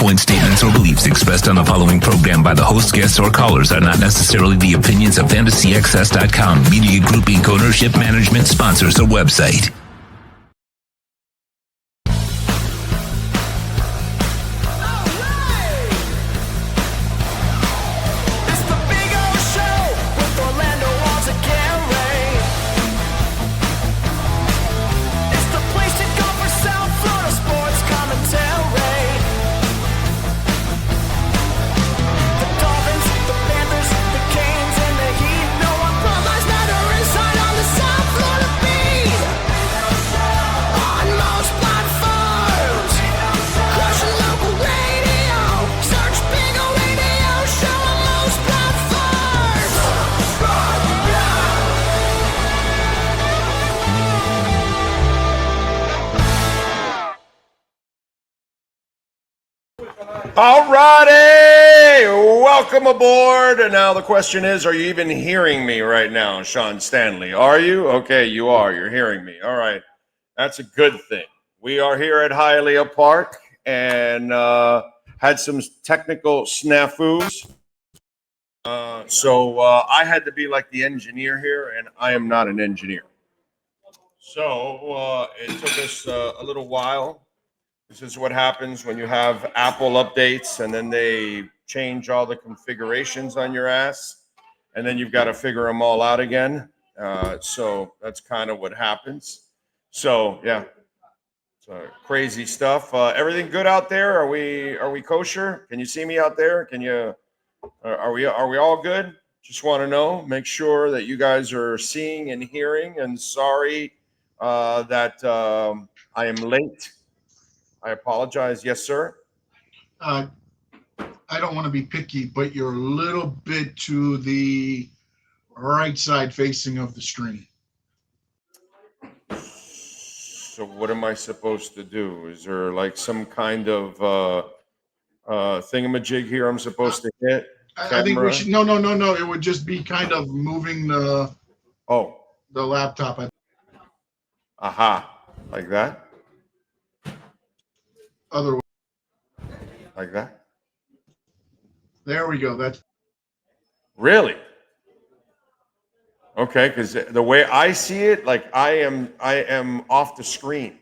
viewpoint statements or beliefs expressed on the following program by the host, guests, or callers are not necessarily the opinions of FantasyXS.com, Media Group Inc. ownership, management, sponsors, or website. All righty, welcome aboard. And now the question is, are you even hearing me right now, Sean Stanley? Are you? Okay, you are. You're hearing me. All right, that's a good thing. We are here at Hialeah Park and had some technical snafus. So I had to be like the engineer here, and I am not an engineer. So it took us a little while. This is what happens when you have Apple updates and then they change all the configurations on your ass, and then you've got to figure them all out again. So that's kind of what happens. So yeah, so crazy stuff. Everything good out there? Are we kosher? Can you see me out there? Can you? Are we all good? Just want to know. Make sure that you guys are seeing and hearing. And sorry that I am late. I apologize. Yes, sir. I don't want to be picky, but you're a little bit to the right side facing of the screen. So what am I supposed to do? Is there like some kind of thingamajig here I'm supposed to hit? I think we should. No. It would just be kind of moving the laptop. Aha. Like that? Other way. Like that? There we go. That's really okay. Because the way I see it, like I am off the screen.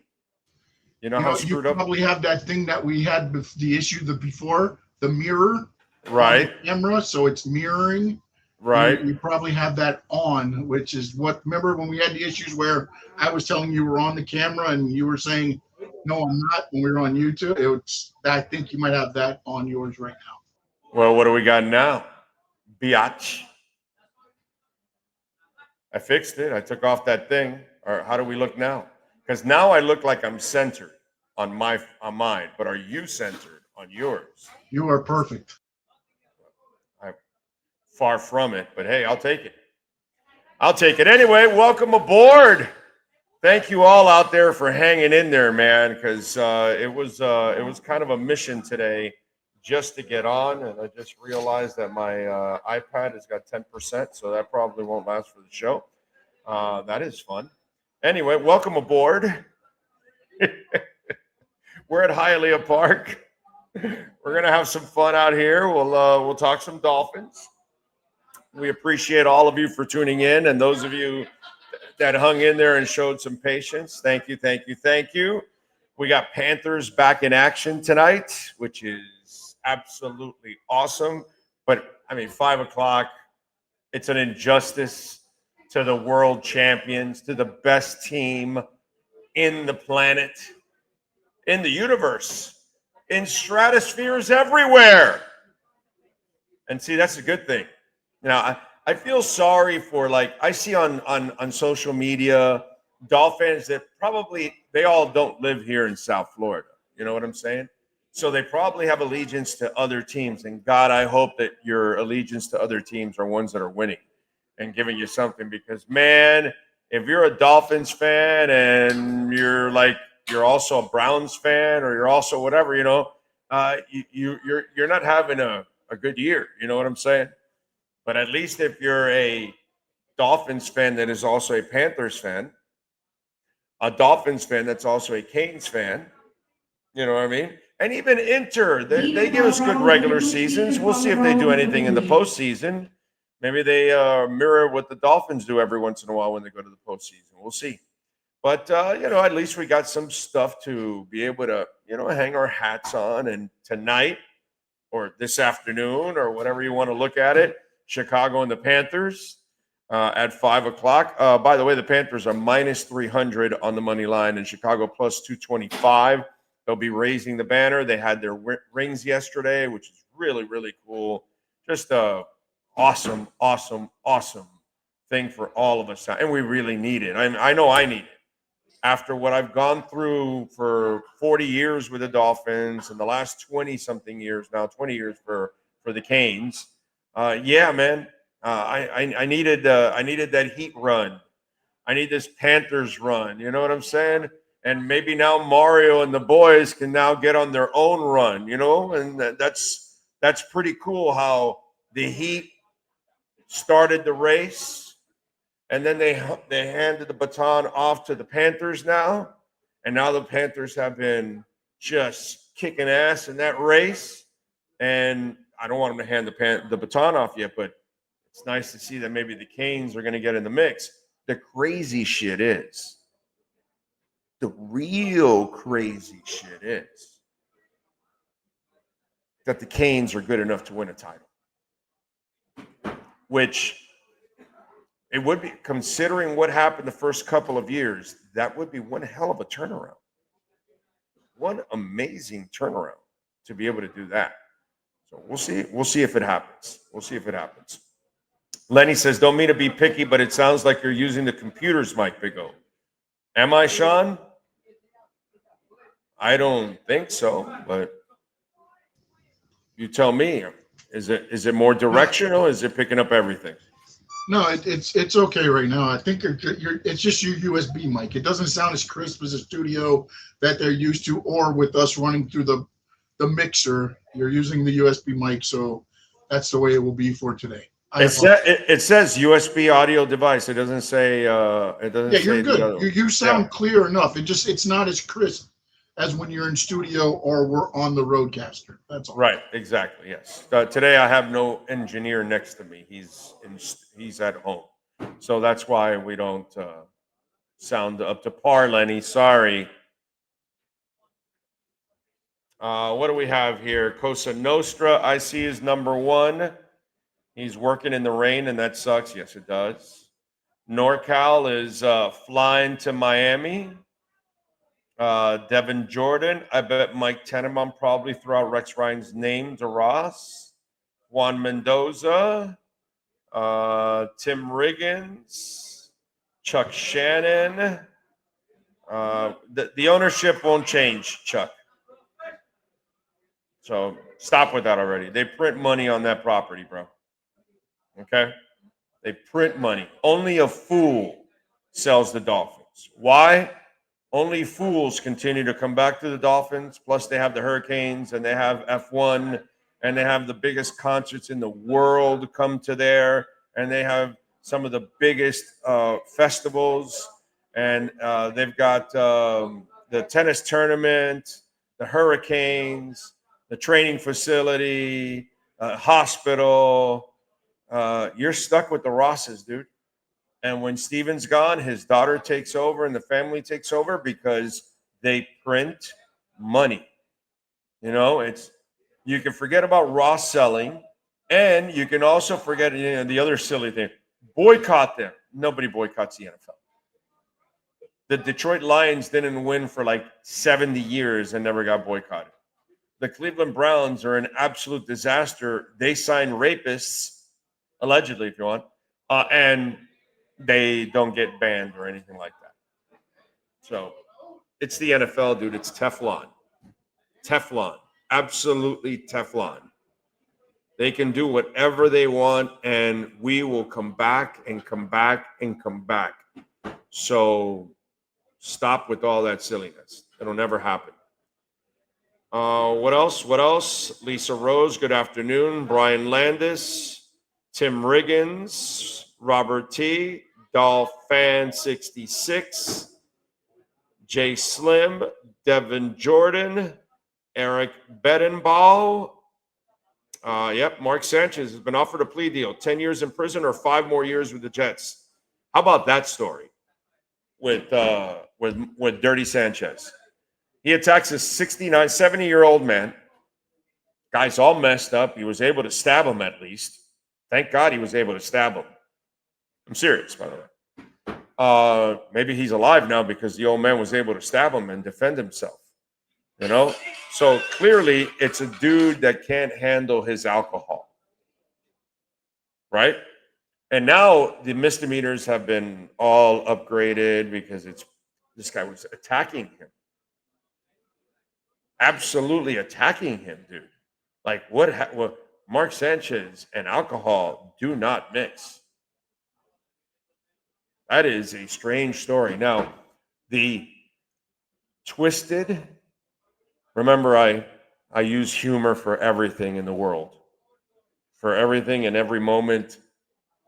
You know how screwed up. You probably have that thing that we had with the issue before, the mirror, right? On the camera, so it's mirroring. Right. You probably have that on, which is what. Remember when we had the issues where I was telling you were on the camera and you were saying, "No, I'm not." When we were on YouTube, I think you might have that on yours right now. Well, what do we got now? Biatch. I fixed it. I took off that thing. Or how do we look now? Because now I look like I'm centered on mine. But are you centered on yours? You are perfect. I'm far from it, but hey, I'll take it. I'll take it. Anyway, welcome aboard. Thank you all out there for hanging in there, man, because it was kind of a mission today just to get on, and I just realized that my iPad has got 10%, so that probably won't last for the show. That is fun. Anyway, welcome aboard. We're at Hialeah Park. We're gonna have some fun out here. We'll talk some Dolphins. We appreciate all of you for tuning in, and those of you that hung in there and showed some patience. Thank you, thank you, thank you. We got Panthers back in action tonight, which is absolutely awesome. But I mean, 5 o'clock, it's an injustice to the world champions, to the best team in the planet, in the universe, in stratospheres everywhere. And see, that's a good thing. You know, I feel sorry for, like, I see on social media Dolphins that probably they all don't live here in South Florida. You know what I'm saying? So they probably have allegiance to other teams. And God, I hope that your allegiance to other teams are ones that are winning and giving you something. Because, man, if you're a Dolphins fan and you're also a Browns fan, or you're also whatever, you know, you're not having a good year. You know what I'm saying? But at least if you're a Dolphins fan that is also a Panthers fan, a Dolphins fan that's also a Canes fan, you know what I mean? And even Inter, they give us good regular seasons. We'll see if they do anything in the postseason. Maybe they mirror what the Dolphins do every once in a while when they go to the postseason. We'll see. But, at least we got some stuff to be able to, hang our hats on. And tonight or this afternoon or whatever you want to look at it, Chicago and the Panthers at 5 o'clock. By the way, the Panthers are minus 300 on the money line and Chicago plus 225. They'll be raising the banner. They had their rings yesterday, which is really, really cool. Just a awesome, awesome, awesome thing for all of us. And we really need it. I know I need it. After what I've gone through for 40 years with the Dolphins and the last 20-something years now, 20 years for the Canes. Yeah, man. I needed that Heat run. I need this Panthers run. You know what I'm saying? And maybe now Mario and the boys can now get on their own run, and that's pretty cool how the Heat started the race and then they handed the baton off to the Panthers now. And now the Panthers have been just kicking ass in that race. And I don't want them to hand the baton off yet, but it's nice to see that maybe the Canes are going to get in the mix. The crazy shit is, the real crazy shit is that the Canes are good enough to win a title. Which it would be, considering what happened the first couple of years, that would be one hell of a turnaround. One amazing turnaround to be able to do that. So we'll see. We'll see if it happens. We'll see if it happens. Lenny says, don't mean to be picky, but it sounds like you're using the computer's mic, Big O. Am I, Sean? I don't think so, but you tell me. Is it more directional? Is it picking up everything? No, it's okay right now. I think it's just your USB mic. It doesn't sound as crisp as a studio that they're used to, or with us running through the mixer. You're using the USB mic, so that's the way it will be for today. It says USB audio device. It doesn't say. It doesn't. Yeah, you're good. You sound clear enough. It's not as crisp as when you're in studio or we're on the Roadcaster. That's all. Right. Exactly. Yes. Today I have no engineer next to me. He's at home, so that's why we don't sound up to par, Lenny. Sorry. What do we have here? Cosa Nostra, I see, is number 1. He's working in the rain, and that sucks. Yes, it does. NorCal is flying to Miami. Devin Jordan, I bet Mike Tenenbaum probably threw out Rex Ryan's name to Ross. Juan Mendoza, Tim Riggins, Chuck Shannon. The ownership won't change, Chuck. So stop with that already. They print money on that property, bro. Okay? They print money. Only a fool sells the Dolphins. Why? Only fools continue to come back to the Dolphins. Plus, they have the Hurricanes, and they have F1, and they have the biggest concerts in the world come to there, and they have some of the biggest festivals, and they've got the tennis tournament, the Hurricanes, the training facility, hospital. You're stuck with the Rosses, dude. And when Steven's gone, his daughter takes over and the family takes over because they print money. You can forget about Ross selling, and you can also forget the other silly thing. Boycott them. Nobody boycotts the NFL. The Detroit Lions didn't win for like 70 years and never got boycotted. The Cleveland Browns are an absolute disaster. They sign rapists, allegedly, if you want, and they don't get banned or anything like that. So it's the NFL, dude. It's Teflon. Teflon. Absolutely Teflon. They can do whatever they want, and we will come back and come back and come back. So stop with all that silliness. It'll never happen. What else? Lisa Rose, good afternoon. Brian Landis, Tim Riggins, Robert T., Dolphin 66, Jay Slim, Devin Jordan, Eric Bedenbaugh. Yep, Mark Sanchez has been offered a plea deal, 10 years in prison or 5 more years with the Jets. How about that story with Dirty Sanchez? He attacks a 70-year-old man. Guy's all messed up. He was able to stab him at least. Thank God he was able to stab him. I'm serious, by the way. Maybe he's alive now because the old man was able to stab him and defend himself. You know? So clearly it's a dude that can't handle his alcohol. Right? And now the misdemeanors have been all upgraded because this guy was attacking him. Absolutely attacking him, dude. Like what Mark Sanchez and alcohol do not mix. That is a strange story. Now, the twisted, remember I use humor for everything in the world. For everything in every moment,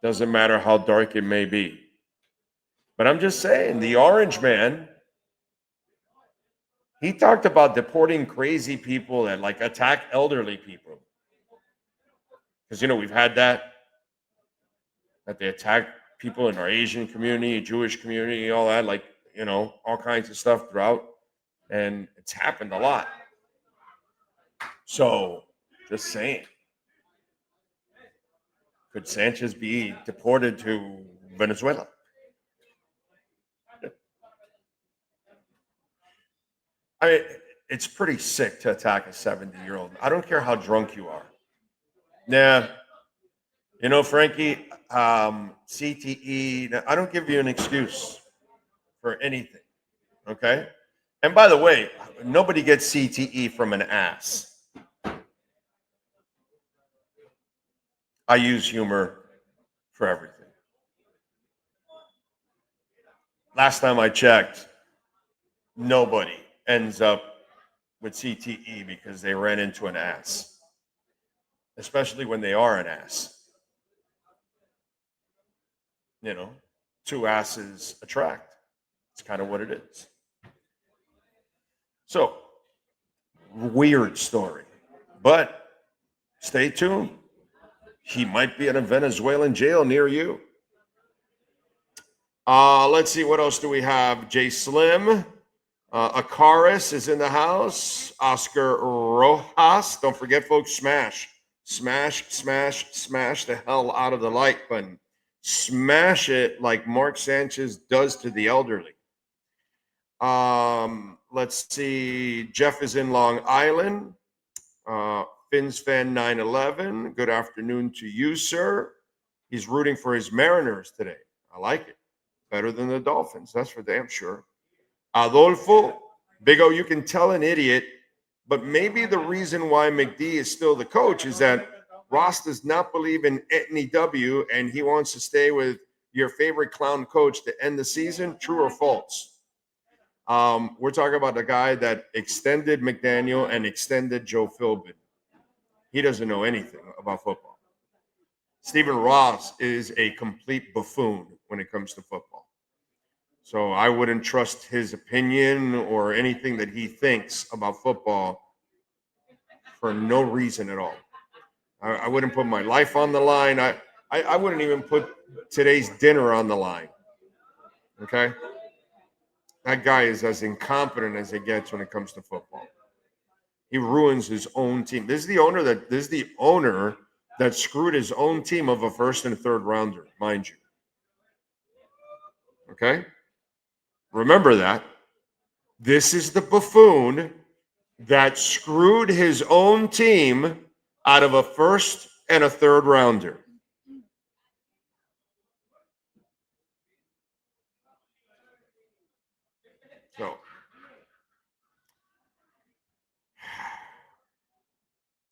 doesn't matter how dark it may be. But I'm just saying, the Orange Man, he talked about deporting crazy people that like attack elderly people. Because, we've had that they attack people in our Asian community, Jewish community, all that, like, all kinds of stuff throughout. And it's happened a lot. So, just saying. Could Sanchez be deported to Venezuela? I mean, it's pretty sick to attack a 70-year-old. I don't care how drunk you are. Nah. Frankie, CTE, I don't give you an excuse for anything, okay? And by the way, nobody gets CTE from an ass. I use humor for everything. Last time I checked, nobody ends up with CTE because they ran into an ass, especially when they are an ass. Two asses attract. It's kind of what it is. So, weird story. But stay tuned. He might be in a Venezuelan jail near you. Let's see, what else do we have? Jay Slim. Akaris is in the house. Oscar Rojas. Don't forget, folks, smash the hell out of the like button. Smash it like Mark Sanchez does to the elderly. Let's see. Jeff is in Long Island. Fins fan 911. Good afternoon to you, sir. He's rooting for his Mariners today. I like it. Better than the Dolphins. That's for damn sure. Adolfo, Big O, you can tell an idiot, but maybe the reason why McD is still the coach is that Ross does not believe in Anthony W. and he wants to stay with your favorite clown coach to end the season. True or false? We're talking about the guy that extended McDaniel and extended Joe Philbin. He doesn't know anything about football. Stephen Ross is a complete buffoon when it comes to football. So I wouldn't trust his opinion or anything that he thinks about football for no reason at all. I wouldn't put my life on the line. I wouldn't even put today's dinner on the line. Okay? That guy is as incompetent as it gets when it comes to football. He ruins his own team. This is the owner that screwed his own team of a first and third rounder, mind you. Okay? Remember that. This is the buffoon that screwed his own team out of a first and a third rounder. So,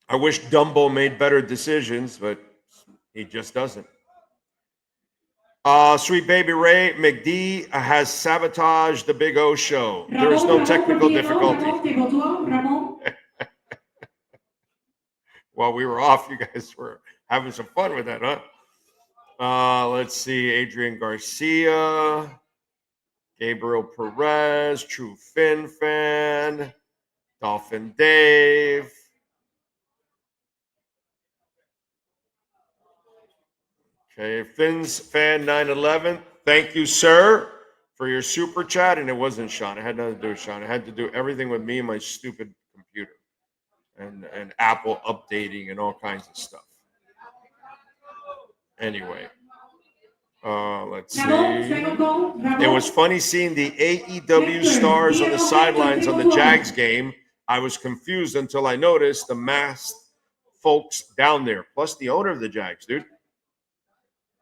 I wish Dumbo made better decisions, but he just doesn't. Sweet Baby Ray, McD has sabotaged the Big O show. There is no technical difficulty. While we were off, you guys were having some fun with that, huh? Let's see. Adrian Garcia, Gabriel Perez, True Fin fan. Dolphin Dave. Okay, Finn's fan 911. Thank you, sir, for your super chat. And it wasn't Sean. It had nothing to do with Sean. It had to do everything with me and my stupid computer and Apple updating and all kinds of stuff. Anyway, let's see. It was funny seeing the AEW stars on the sidelines on the Jags game. I was confused until I noticed the masked folks down there, plus the owner of the Jags, dude.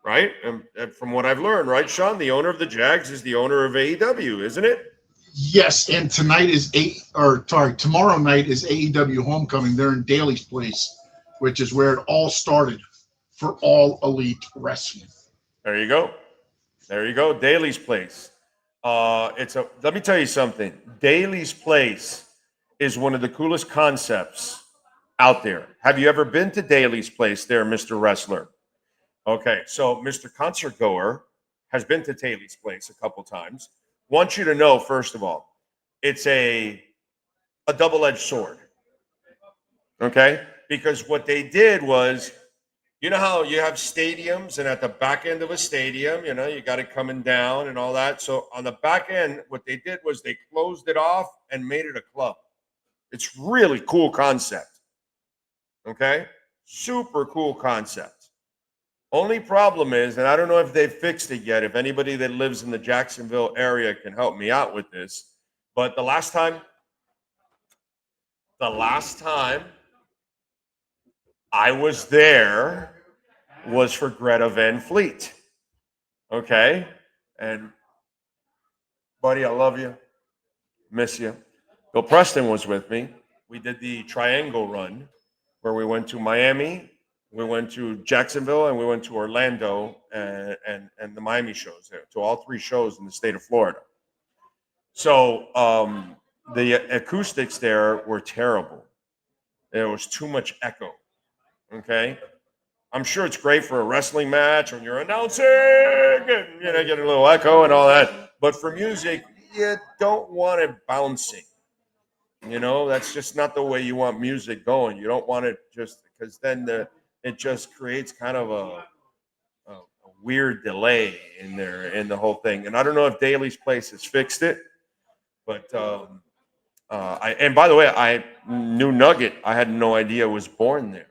Right? And from what I've learned, right, Sean, the owner of the Jags is the owner of AEW, isn't it? Yes, and tomorrow night is AEW Homecoming. They're in Daly's place, which is where it all started for All Elite Wrestling. There you go. There you go. Daly's place. Let me tell you something. Daly's place is one of the coolest concepts out there. Have you ever been to Daly's place there, Mr. Wrestler? Okay, so Mr. Concert Goer has been to Daly's place a couple times. Want you to know, first of all, it's a double-edged sword. Okay? Because what they did was, you know how you have stadiums, and at the back end of a stadium, you know, you got it coming down and all that. So on the back end, what they did was they closed it off and made it a club. It's really cool concept. Okay? Super cool concept. Only problem is, and I don't know if they've fixed it yet, if anybody that lives in the Jacksonville area can help me out with this, but the last time I was there was for Greta Van Fleet. Okay? And buddy, I love you. Miss you. Bill Preston was with me. We did the triangle run where we went to Miami, we went to Jacksonville, and we went to Orlando and the Miami shows there, to all three shows in the state of Florida. So the acoustics there were terrible. There was too much echo. Okay? I'm sure it's great for a wrestling match when you're announcing and, you know, get a little echo and all that. But for music, you don't want it bouncing. You know, that's just not the way you want music going. You don't want it just because then it just creates kind of a weird delay in the whole thing. And I don't know if Daly's Place has fixed it, but and by the way, I knew Nugget. I had no idea was born there.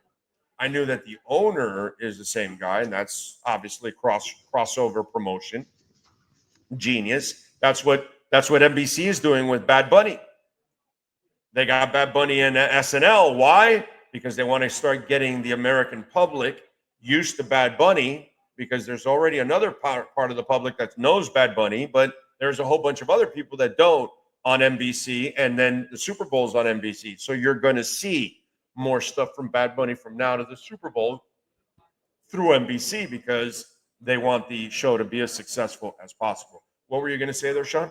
I knew that the owner is the same guy, and that's obviously crossover promotion. Genius. That's what NBC is doing with Bad Bunny. They got Bad Bunny in SNL. Why? Because they want to start getting the American public used to Bad Bunny, because there's already another part of the public that knows Bad Bunny, but there's a whole bunch of other people that don't on NBC, and then the Super Bowl's on NBC. So you're going to see more stuff from Bad Bunny from now to the Super Bowl through NBC because they want the show to be as successful as possible. What were you going to say there, Sean?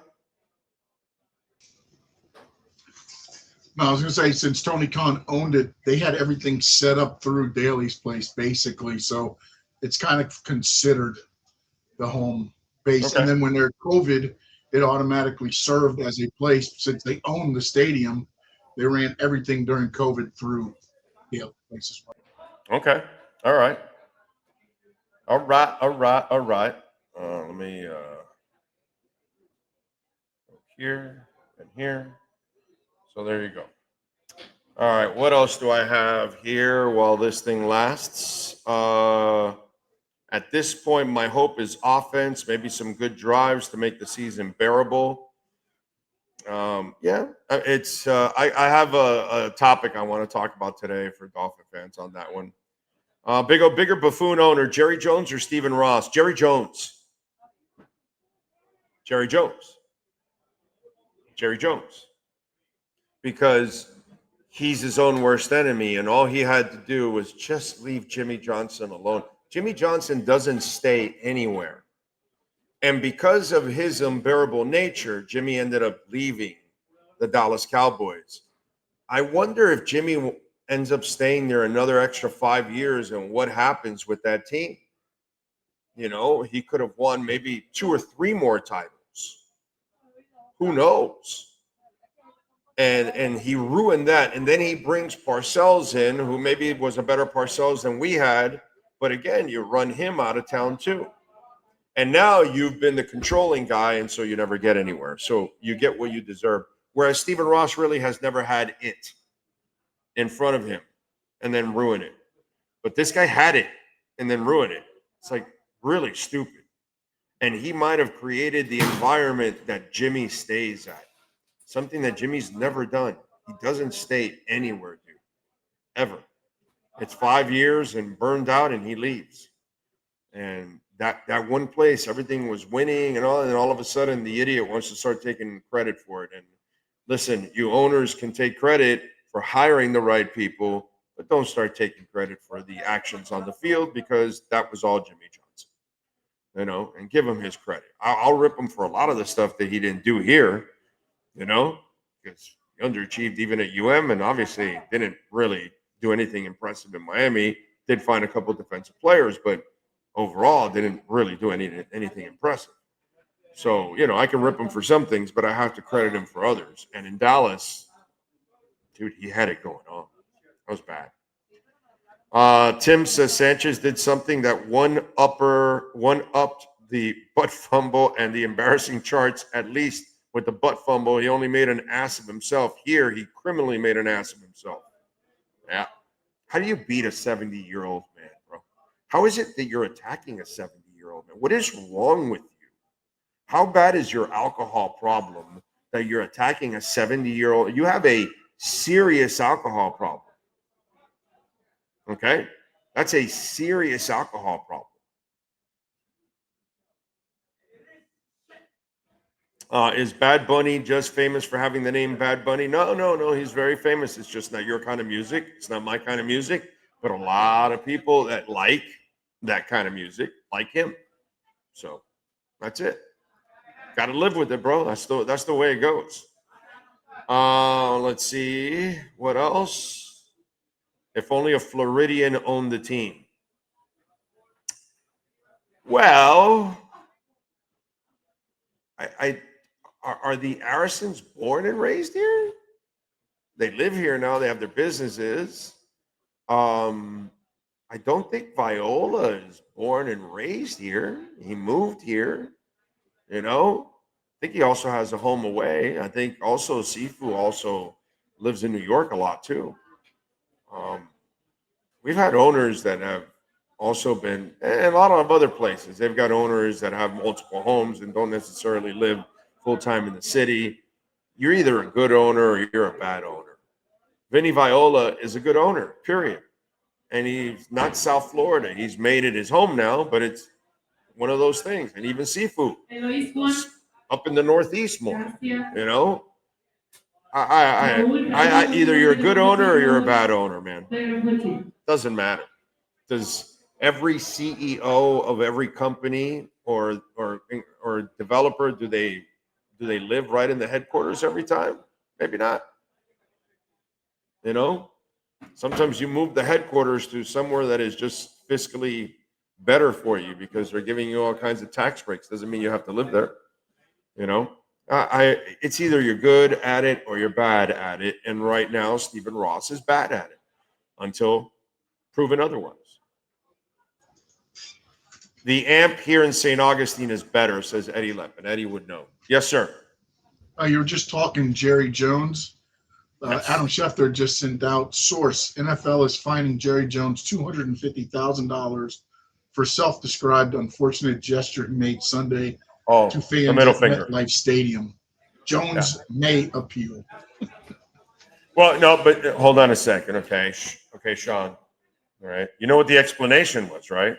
No, I was going to say, since Tony Khan owned it, they had everything set up through Daly's Place, basically. So it's kind of considered the home base. Okay. And then when there's COVID, it automatically served as a place. Since they own the stadium, they ran everything during COVID through Daly's Place as well. Okay. All right. Let me here and here. So there you go. All right, what else do I have here while this thing lasts? At this point, my hope is offense, maybe some good drives to make the season bearable. It's I have a topic I want to talk about today for Dolphin fans on that one. Bigger buffoon owner, Jerry Jones or Stephen Ross? Jerry Jones. Because he's his own worst enemy, and all he had to do was just leave Jimmy Johnson alone. Jimmy Johnson doesn't stay anywhere. And because of his unbearable nature, Jimmy ended up leaving the Dallas Cowboys. I wonder if Jimmy ends up staying there another extra 5 years and what happens with that team. You know, he could have won maybe 2 or 3 more titles. Who knows? and he ruined that. And then he brings Parcells in, who maybe was a better Parcells than we had, but again, you run him out of town too. And now you've been the controlling guy, and so you never get anywhere. So you get what you deserve. Whereas Stephen Ross really has never had it in front of him and then ruin it. But this guy had it and then ruined it. It's like really stupid. And he might have created the environment that Jimmy stays at. Something that Jimmy's never done. He doesn't stay anywhere, dude. Ever. It's 5 years and burned out, and he leaves. And that one place, everything was winning and all of a sudden the idiot wants to start taking credit for it. And listen, you owners can take credit for hiring the right people, but don't start taking credit for the actions on the field, because that was all Jimmy Johnson, and give him his credit. I'll rip him for a lot of the stuff that he didn't do here, because he underachieved even at UM, and obviously didn't really do anything impressive in Miami. Did find a couple of defensive players, but overall didn't really do anything impressive. So, I can rip him for some things, but I have to credit him for others. And in Dallas, dude, he had it going on. That was bad. Tim says Sanchez did something that one-upped the butt fumble and the embarrassing charts, at least with the butt fumble. He only made an ass of himself. Here, he criminally made an ass of himself. Yeah. How do you beat a 70-year-old man, bro? How is it that you're attacking a 70-year-old man? What is wrong with you? How bad is your alcohol problem that you're attacking a 70-year-old? You have a serious alcohol problem. Okay? That's a serious alcohol problem. Is Bad Bunny just famous for having the name Bad Bunny? No. He's very famous. It's just not your kind of music. It's not my kind of music. But a lot of people that like that kind of music like him. So that's it. Got to live with it, bro. That's the way it goes. Let's see. What else? If only a Floridian owned the team. Well, are the Arisons born and raised here? They live here now. They have their businesses. I don't think Viola is born and raised here. He moved here. I think he also has a home away. I think also Sifu also lives in New York a lot too. We've had owners that have also been, and a lot of other places. They've got owners that have multiple homes and don't necessarily live full time in the city. You're either a good owner or you're a bad owner. Vinny Viola is a good owner, period. And he's not South Florida. He's made it his home now, but it's one of those things. And even Seafood up in the Northeast more, I either you're a good owner or you're a bad owner, man. Doesn't matter. Does every CEO of every company or developer, do they live right in the headquarters every time? Maybe not. Sometimes you move the headquarters to somewhere that is just fiscally better for you because they're giving you all kinds of tax breaks. Doesn't mean you have to live there. It's either you're good at it or you're bad at it. And right now, Stephen Ross is bad at it until proven otherwise. The amp here in St. Augustine is better, says Eddie Leppin. Eddie would know. Yes, sir. You were just talking Jerry Jones. Yes. Adam Schefter just sent out source. NFL is fining Jerry Jones $250,000 for self-described unfortunate gesture he made Sunday to fans at MetLife Stadium. Jones may appeal. Well, no, but hold on a second, okay? Okay, Sean. All right. You know what the explanation was, right?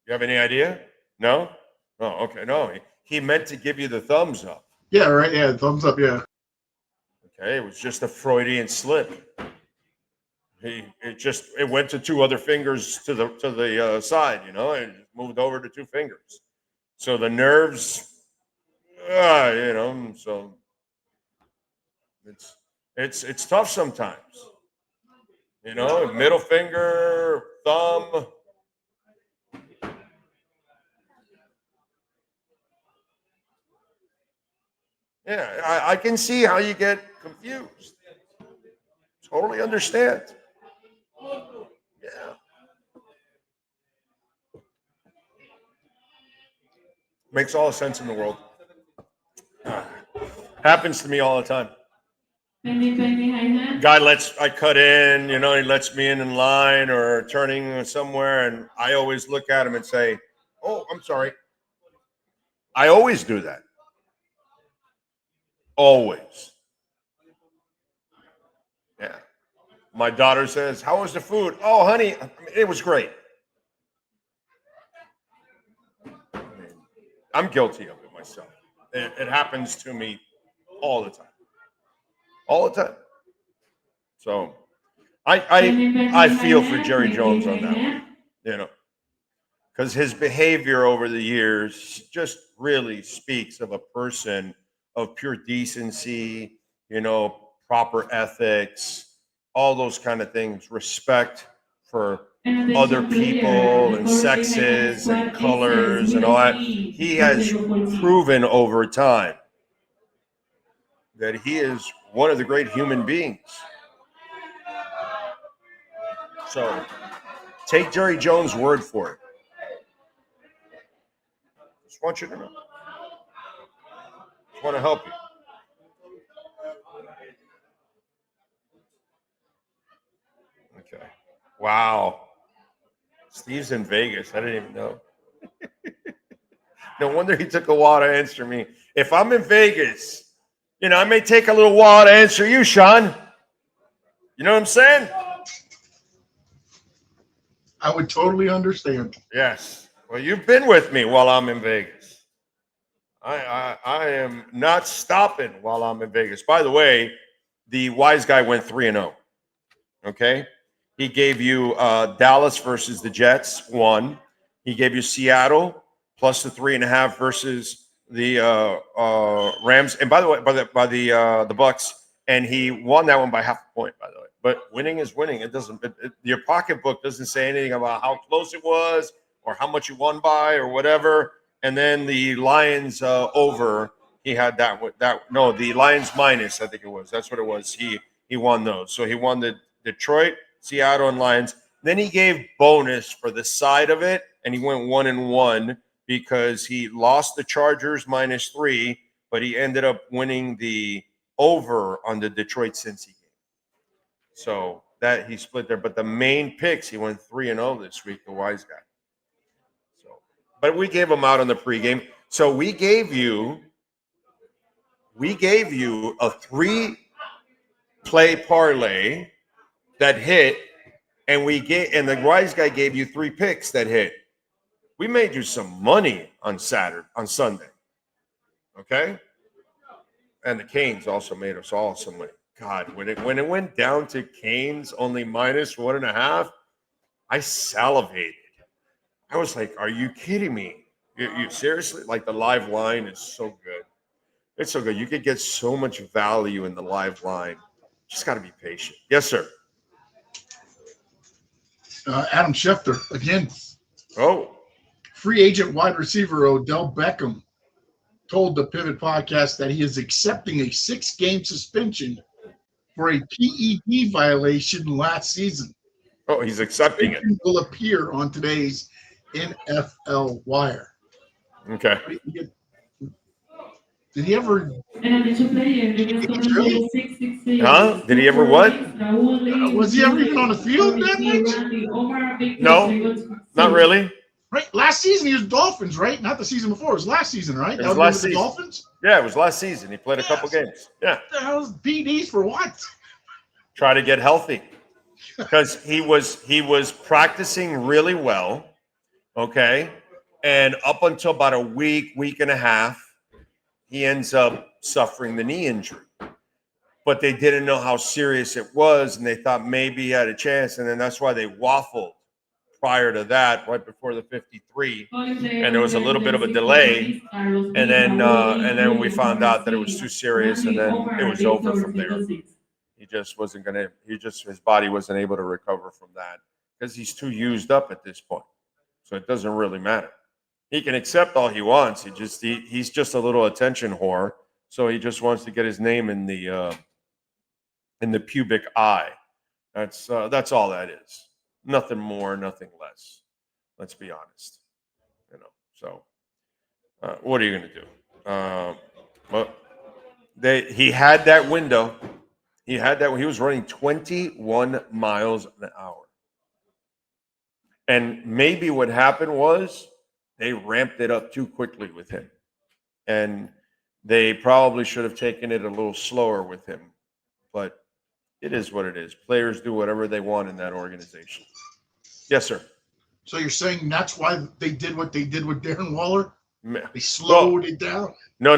You have any idea? No? Oh, okay. No, he meant to give you the thumbs up. Yeah, right. Yeah, thumbs up. Yeah. Okay, it was just a Freudian slip. It went to two other fingers to the side, and moved over to two fingers. So the nerves, so it's tough sometimes. Middle finger, thumb. Yeah, I can see how you get confused. Totally understand. Yeah. Makes all the sense in the world. Happens to me all the time. I cut in, he lets me in line or turning somewhere, and I always look at him and say, "Oh, I'm sorry." I always do that. Always. Yeah. My daughter says, "How was the food?" "Oh, honey, it was great." I'm guilty of it myself. It happens to me all the time. All the time. So I feel for Jerry Jones on that one, because his behavior over the years just really speaks of a person of pure decency, proper ethics, all those kind of things, respect for other people and sexes and colors and all that. He has proven over time that he is one of the great human beings. So take Jerry Jones' word for it. Just want you to know. Just want to help you. Okay. Wow. Steve's in Vegas. I didn't even know. No wonder he took a while to answer me. If I'm in Vegas, I may take a little while to answer you, Sean. You know what I'm saying? I would totally understand. Yes. Well, you've been with me while I'm in Vegas. I am not stopping while I'm in Vegas. By the way, the wise guy went 3-0. Okay. He gave you Dallas versus the Jets, 1. He gave you Seattle plus the 3.5 versus the Rams. And by the way, by the Bucks, and he won that one by half a point. By the way, but winning is winning. It doesn't. Your pocketbook doesn't say anything about how close it was or how much you won by or whatever. And then the Lions over. He had the Lions minus. I think it was. That's what it was. He won those. So he won the Detroit, Seattle, and Lions. Then he gave bonus for the side of it, and he went 1-1 because he lost the Chargers -3, but he ended up winning the over on the Detroit Cincy game. So that he split there. But the main picks, he went 3-0 this week, the wise guy. So, but we gave him out on the pregame. So we gave you a 3-play parlay that hit, and the wise guy gave you 3 picks that hit. We made you some money on Sunday. Okay? And the Canes also made us all some money. God, when it went down to Canes only -1.5, I salivated. I was like, are you kidding me? You seriously? Like, the live line is so good. It's so good. You could get so much value in the live line. Just got to be patient. Yes, sir. Adam Schefter, again. Oh. Free agent wide receiver Odell Beckham told the Pivot podcast that he is accepting a 6-game suspension for a PED violation last season. Oh, he's accepting it. Will appear on today's NFL Wire. Okay. Did he ever? Huh? Did he ever what? Was he ever even on the field that much? No, not really. Right, last season he was Dolphins, right? Not the season before. It was last season, right? It was last the season. Dolphins. Yeah, it was last season. He played a couple games. Yeah. What the hell's PDs for what? Try to get healthy, because he was practicing really well. Okay, and up until about a week and a half, he ends up suffering the knee injury. But they didn't know how serious it was, and they thought maybe he had a chance, and then that's why they waffled prior to that, right before the 53, and there was a little bit of a delay, and then we found out that it was too serious, and then it was over from there. He just wasn't gonna. His body wasn't able to recover from that because he's too used up at this point. So it doesn't really matter. He can accept all he wants. He's just a little attention whore, So he just wants to get his name in the pubic eye. That's all that is. Nothing more, nothing less. Let's be honest. So what are you going to do? Well, he had that window. He was running 21 miles an hour. And maybe what happened was they ramped it up too quickly with him. And they probably should have taken it a little slower with him. But it is what it is. Players do whatever they want in that organization. Yes, sir. So you're saying that's why they did what they did with Darren Waller? They slowed it down? No.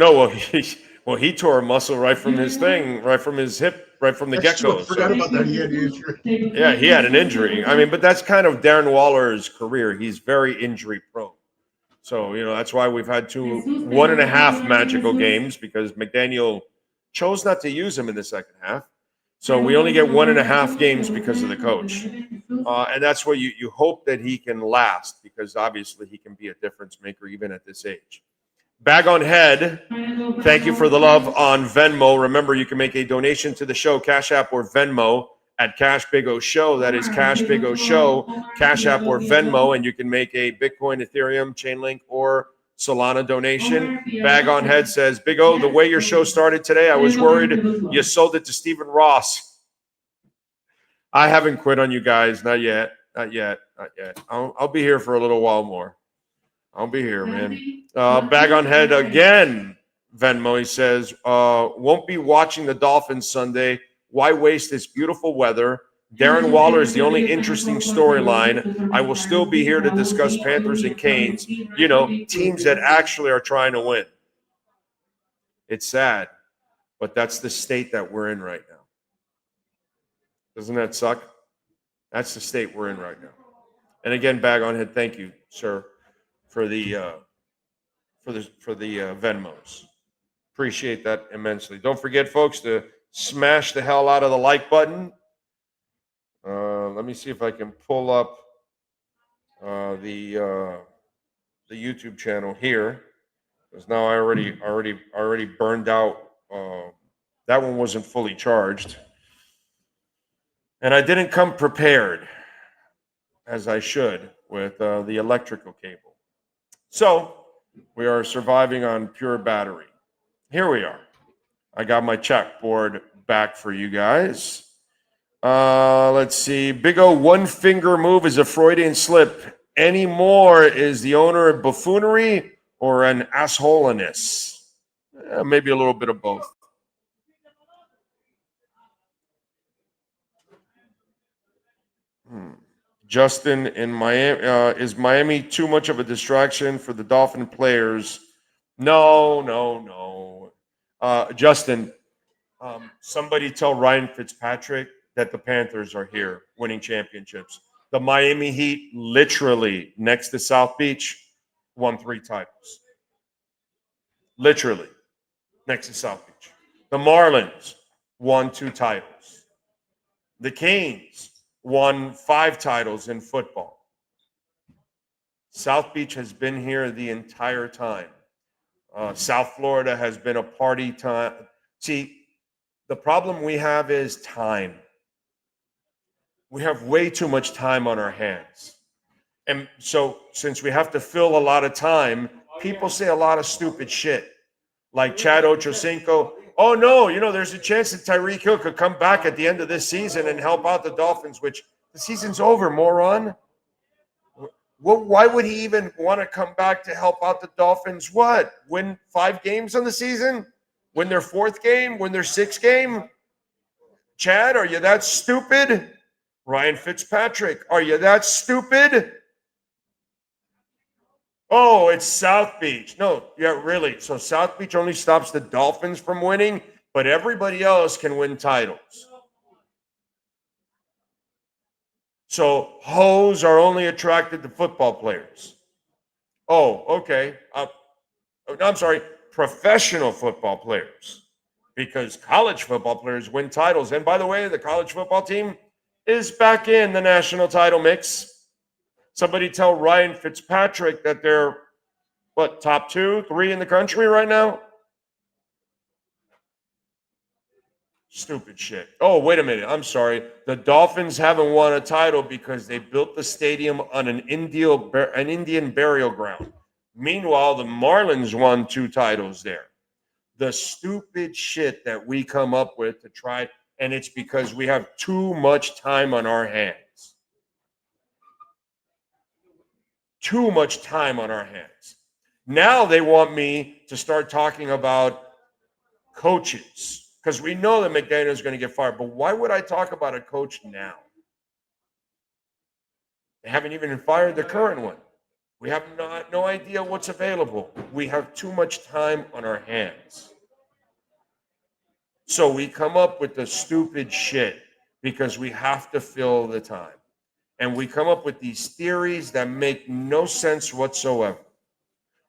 Well, he tore a muscle right from his thing, right from his hip, right from the get-go. I forgot about that. He had an injury. Yeah, he had an injury. I mean, but that's kind of Darren Waller's career. He's very injury prone. So, that's why we've had 1.5 magical games, because McDaniel chose not to use him in the second half. So we only get 1.5 games because of the coach. And that's where you hope that he can last, because obviously he can be a difference maker even at this age. Bag on Head, thank you for the love on Venmo. Remember, you can make a donation to the show, Cash App or Venmo, at Cash Big O Show. That is Cash Big O Show, Cash App or Venmo, and you can make a Bitcoin, Ethereum, Chainlink, or Solana donation. Bag on Head says, Big O, the way your show started today, I was worried you sold it to Stephen Ross. I haven't quit on you guys. Not yet. I'll be here for a little while more. I'll be here, man. Bag on Head again. Venmo, he says, won't be watching the Dolphins Sunday. Why waste this beautiful weather? Darren Waller is the only interesting storyline. I will still be here to discuss Panthers and Canes, teams that actually are trying to win. It's sad, but that's the state that we're in right now. Doesn't that suck? That's the state we're in right now. And again, Bag on Head, thank you, sir, for the Venmos. Appreciate that immensely. Don't forget, folks, to smash the hell out of the like button. Let me see if I can pull up the YouTube channel here, because now I already burned out. That one wasn't fully charged, and I didn't come prepared as I should with the electrical cable. So we are surviving on pure battery. Here we are. I got my chalkboard back for you guys. Let's see. Big O, one finger move is a Freudian slip. Any more is the owner of buffoonery or an assholiness? Maybe a little bit of both. Justin in Miami, is Miami too much of a distraction for the Dolphin players? No. Justin, somebody tell Ryan Fitzpatrick that the Panthers are here winning championships. The Miami Heat, literally next to South Beach, won 3 titles. Literally next to South Beach. The Marlins won 2 titles. The Canes won 5 titles in football. South Beach has been here the entire time. South Florida has been a party time. See, the problem we have is time. We have way too much time on our hands. And so since we have to fill a lot of time, people say a lot of stupid shit. Like Chad Ochocinco, oh no, there's a chance that Tyreek Hill could come back at the end of this season and help out the Dolphins, which the season's over, moron. Why would he even want to come back to help out the Dolphins? What? Win 5 games on the season? Win their 4th game? Win their 6th game? Chad, are you that stupid? Ryan Fitzpatrick, are you that stupid? Oh, it's South Beach. No, yeah, really. So South Beach only stops the Dolphins from winning, but everybody else can win titles. So hoes are only attracted to football players. Oh, okay. I'm sorry, professional football players, because college football players win titles. And by the way, the college football team is back in the national title mix. Somebody tell Ryan Fitzpatrick that they're, top 2, 3 in the country right now? Stupid shit. Oh, wait a minute. I'm sorry. The Dolphins haven't won a title because they built the stadium on an Indian burial ground. Meanwhile, the Marlins won 2 titles there. The stupid shit that we come up with to try, and it's because we have too much time on our hands. Too much time on our hands. Now they want me to start talking about coaches because we know that McDaniel is going to get fired. But why would I talk about a coach now? They haven't even fired the current one. We have no idea what's available. We have too much time on our hands. So we come up with the stupid shit because we have to fill the time. And we come up with these theories that make no sense whatsoever.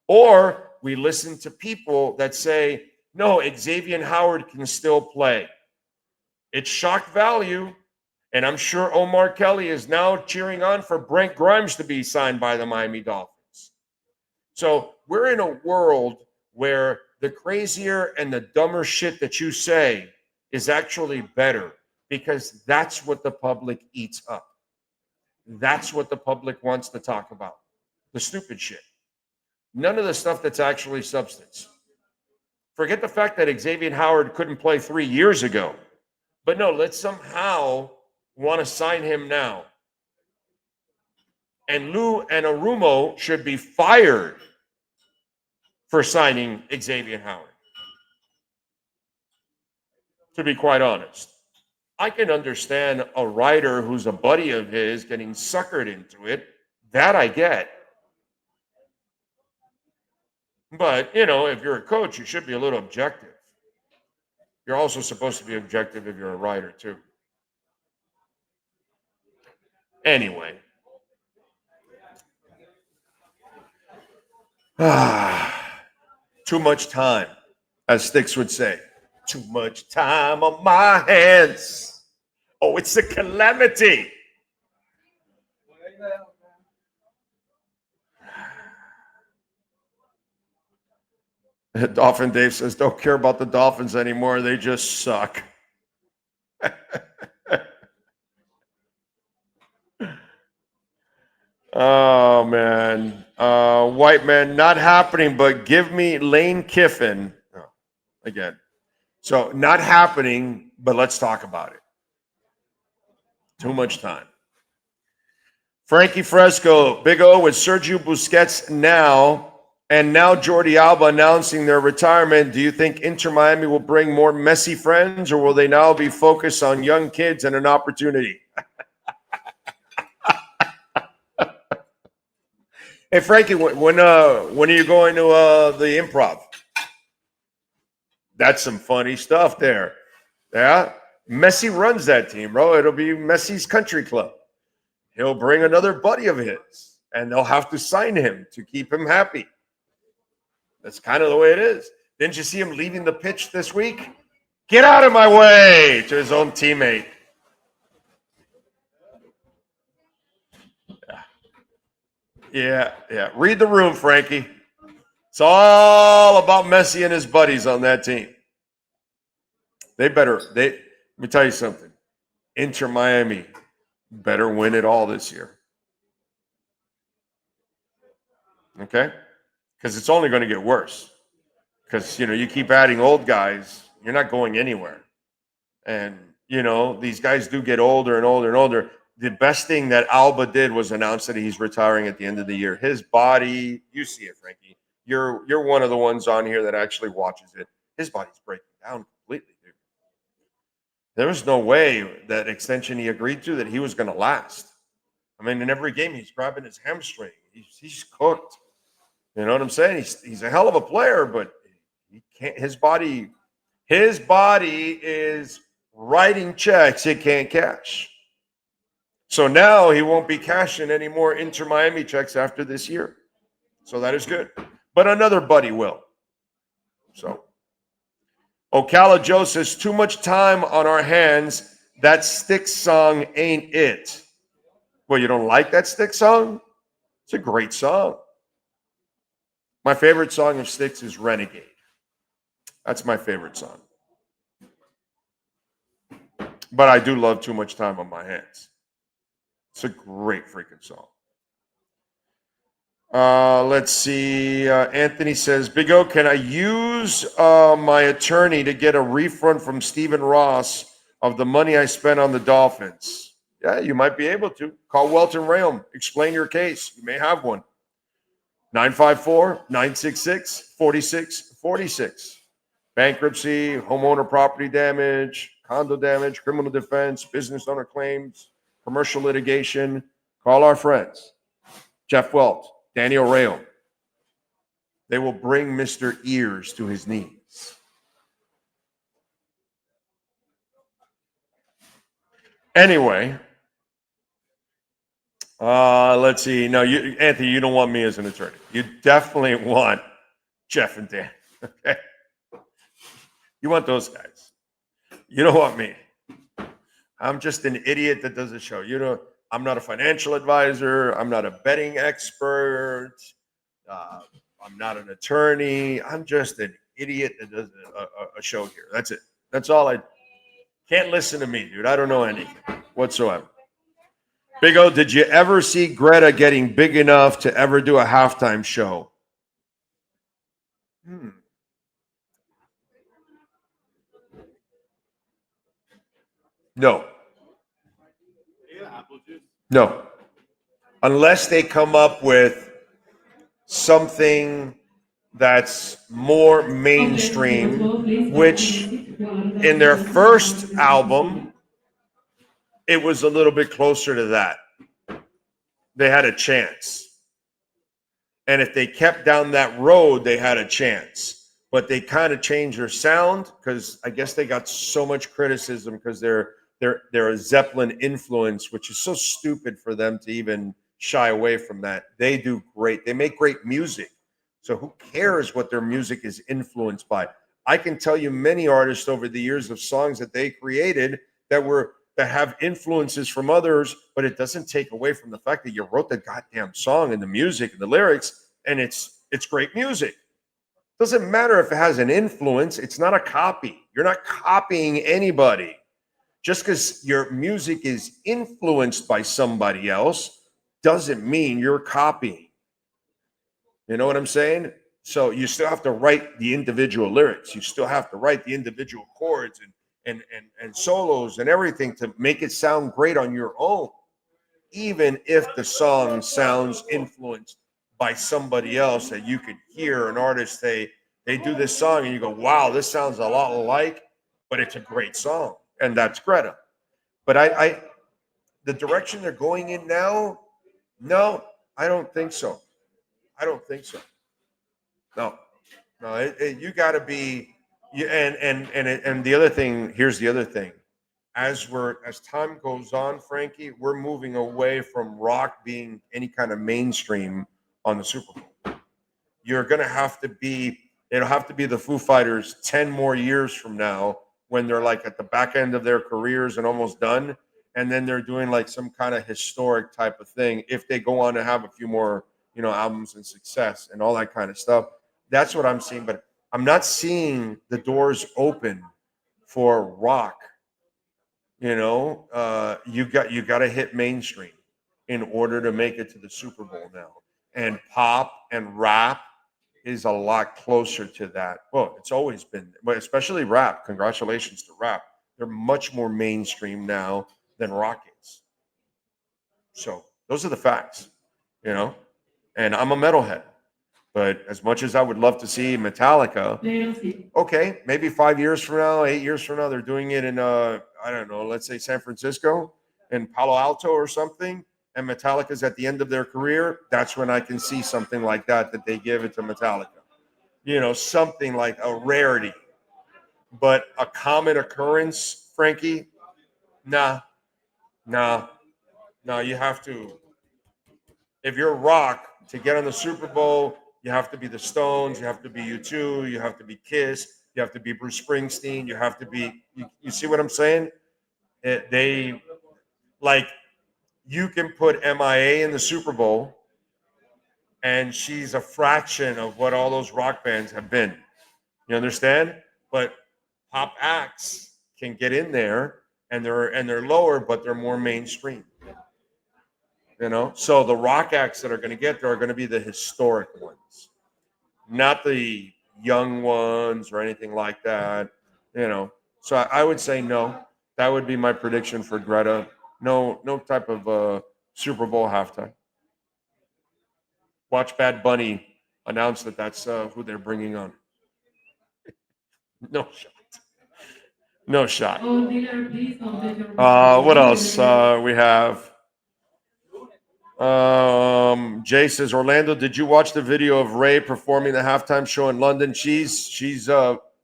Or we listen to people that say, no, Xavier Howard can still play. It's shock value. And I'm sure Omar Kelly is now cheering on for Brent Grimes to be signed by the Miami Dolphins. So we're in a world where the crazier and the dumber shit that you say is actually better because that's what the public eats up. That's what the public wants to talk about. The stupid shit. None of the stuff that's actually substance. Forget the fact that Xavier Howard couldn't play 3 years ago. But no, let's somehow want to sign him now. And Lou Anarumo should be fired for signing Xavier Howard. To be quite honest. I can understand a writer who's a buddy of his getting suckered into it. That I get. But, you know, if you're a coach, you should be a little objective. You're also supposed to be objective if you're a writer, too. Anyway. Too much time, as Sticks would say. Too much time on my hands. Oh, it's a calamity. Dolphin Dave says, don't care about the Dolphins anymore. They just suck. Oh, man. White man, not happening, but give me Lane Kiffin. Oh, again. So, not happening, but let's talk about it. Too much time. Frankie Fresco, Big O with Sergio Busquets now. And now Jordi Alba announcing their retirement. Do you think Inter Miami will bring more Messi friends, or will they now be focused on young kids and an opportunity? Hey, Frankie, when are you going to the Improv? That's some funny stuff there. Yeah? Messi runs that team, bro. It'll be Messi's country club. He'll bring another buddy of his, and they'll have to sign him to keep him happy. That's kind of the way it is. Didn't you see him leaving the pitch this week? Get out of my way to his own teammate. Yeah. Read the room, Frankie. It's all about Messi and his buddies on that team. Let me tell you something. Inter Miami better win it all this year. Okay? Because it's only going to get worse. Because, you keep adding old guys, you're not going anywhere. And, these guys do get older and older and older. The best thing that Alba did was announce that he's retiring at the end of the year. His body, you see it, Frankie. You're one of the ones on here that actually watches it. His body's breaking down completely, dude. There was no way that extension he agreed to that he was going to last. I mean, in every game, he's grabbing his hamstring. He's cooked. You know what I'm saying? He's a hell of a player, but he can't. His body is writing checks it can't cash. So now he won't be cashing any more Inter Miami checks after this year. So that is good. But another buddy will. So Ocala Joe says, too much time on our hands. That Styx song ain't it. Well, you don't like that Styx song? It's a great song. My favorite song of Styx is Renegade. That's my favorite song. But I do love Too Much Time on My Hands. It's a great freaking song. Let's see. Anthony says, Big O, can I use my attorney to get a refund from Stephen Ross of the money I spent on the Dolphins? Yeah, you might be able to. Call Welt Rheaume. Explain your case. You may have one. 954-966-4646. Bankruptcy, homeowner property damage, condo damage, criminal defense, business owner claims, commercial litigation. Call our friends. Jeff Welt, Daniel Rheaume. They will bring Mr. Ears to his knees. Anyway, let's see. No, Anthony, you don't want me as an attorney. You definitely want Jeff and Dan. Okay, you want those guys. You don't want me. I'm just an idiot that does a show. I'm not a financial advisor. I'm not a betting expert. I'm not an attorney. I'm just an idiot that does a show here. That's it. That's all. I can't listen to me, dude. I don't know anything whatsoever. Big O, did you ever see Greta getting big enough to ever do a halftime show? No. No. Unless they come up with something that's more mainstream, which in their first album, it was a little bit closer to that. They had a chance. And if they kept down that road, they had a chance. But they kind of changed their sound because I guess they got so much criticism because they're a Zeppelin influence, which is so stupid for them to even shy away from that. They do great. They make great music. So who cares what their music is influenced by? I can tell you many artists over the years of songs that they created that have influences from others, but it doesn't take away from the fact that you wrote the goddamn song and the music and the lyrics, and it's great music. Doesn't matter if it has an influence. It's not a copy. You're not copying anybody. Just because your music is influenced by somebody else doesn't mean you're copying. You know what I'm saying? So you still have to write the individual lyrics. You still have to write the individual chords and solos and everything to make it sound great on your own, even if the song sounds influenced by somebody else that you could hear an artist they do this song and you go, wow, this sounds a lot alike, but it's a great song. And that's Greta. But I the direction they're going in now, no, I don't think so. I don't think so. No, you got to be. And the other thing. Here's the other thing. As time goes on, Frankie, we're moving away from rock being any kind of mainstream on the Super Bowl. You're gonna have to be. It'll have to be the Foo Fighters 10 more years from now when they're like at the back end of their careers and almost done, and then they're doing like some kind of historic type of thing if they go on to have a few more albums and success and all that kind of stuff. That's what I'm seeing, but I'm not seeing the doors open for rock. You got to hit mainstream in order to make it to the Super Bowl now. And pop and rap is a lot closer to that. Well, it's always been, but especially rap. Congratulations to rap. They're much more mainstream now than rock is. So those are the facts, And I'm a metalhead. But as much as I would love to see Metallica, okay, maybe 5 years from now, 8 years from now, they're doing it in, I don't know, let's say San Francisco, in Palo Alto or something, and Metallica's at the end of their career, that's when I can see something like that they give it to Metallica. Something like a rarity. But a common occurrence, Frankie, nah, you have to. If you're rock, to get on the Super Bowl, you have to be the Stones, you have to be U2, you have to be Kiss, you have to be Bruce Springsteen, you have to be, you see what I'm saying? You can put MIA in the Super Bowl, and she's a fraction of what all those rock bands have been. You understand? But pop acts can get in there and they're lower, but they're more mainstream. You know, so the rock acts that are going to get there are going to be the historic ones, not the young ones or anything like that. You know, so I would say no. That would be my prediction for Greta. No type of Super Bowl halftime. Watch Bad Bunny announce that that's who they're bringing on. No shot. No shot. What else? We have. Jay says, Orlando, did you watch the video of Ray performing the halftime show in London? She's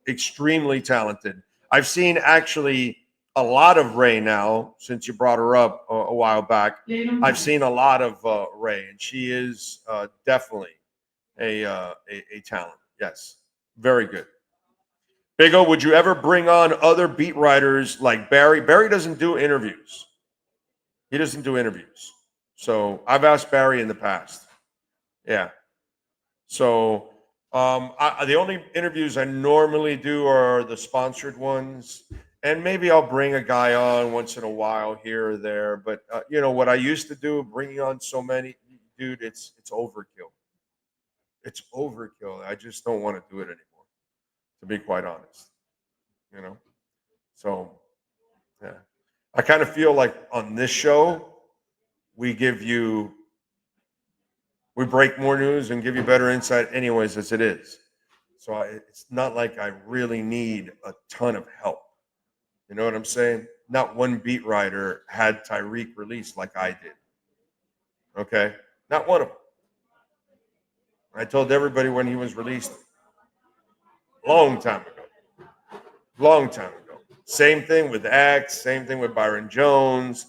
extremely talented. I've seen actually a lot of Ray now since you brought her up a while back. I've seen a lot of Ray, and she is definitely a talent. Yes, very good. Big O, would you ever bring on other beat writers like Barry? Barry doesn't do interviews. He doesn't do interviews. So I've asked Barry in the past. Yeah. So the only interviews I normally do are the sponsored ones. And maybe I'll bring a guy on once in a while here or there. But, you know, what I used to do, bringing on so many, dude, it's overkill. It's overkill. I just don't want to do it anymore, to be quite honest. You know? So, yeah. I kind of feel like on this show, we break more news and give you better insight anyways as it is. So it's not like I really need a ton of help. You know what I'm saying? Not one beat writer had Tyreek released like I did. Okay? Not one of them. I told everybody when he was released long time ago. Long time ago. Same thing with X, same thing with Byron Jones.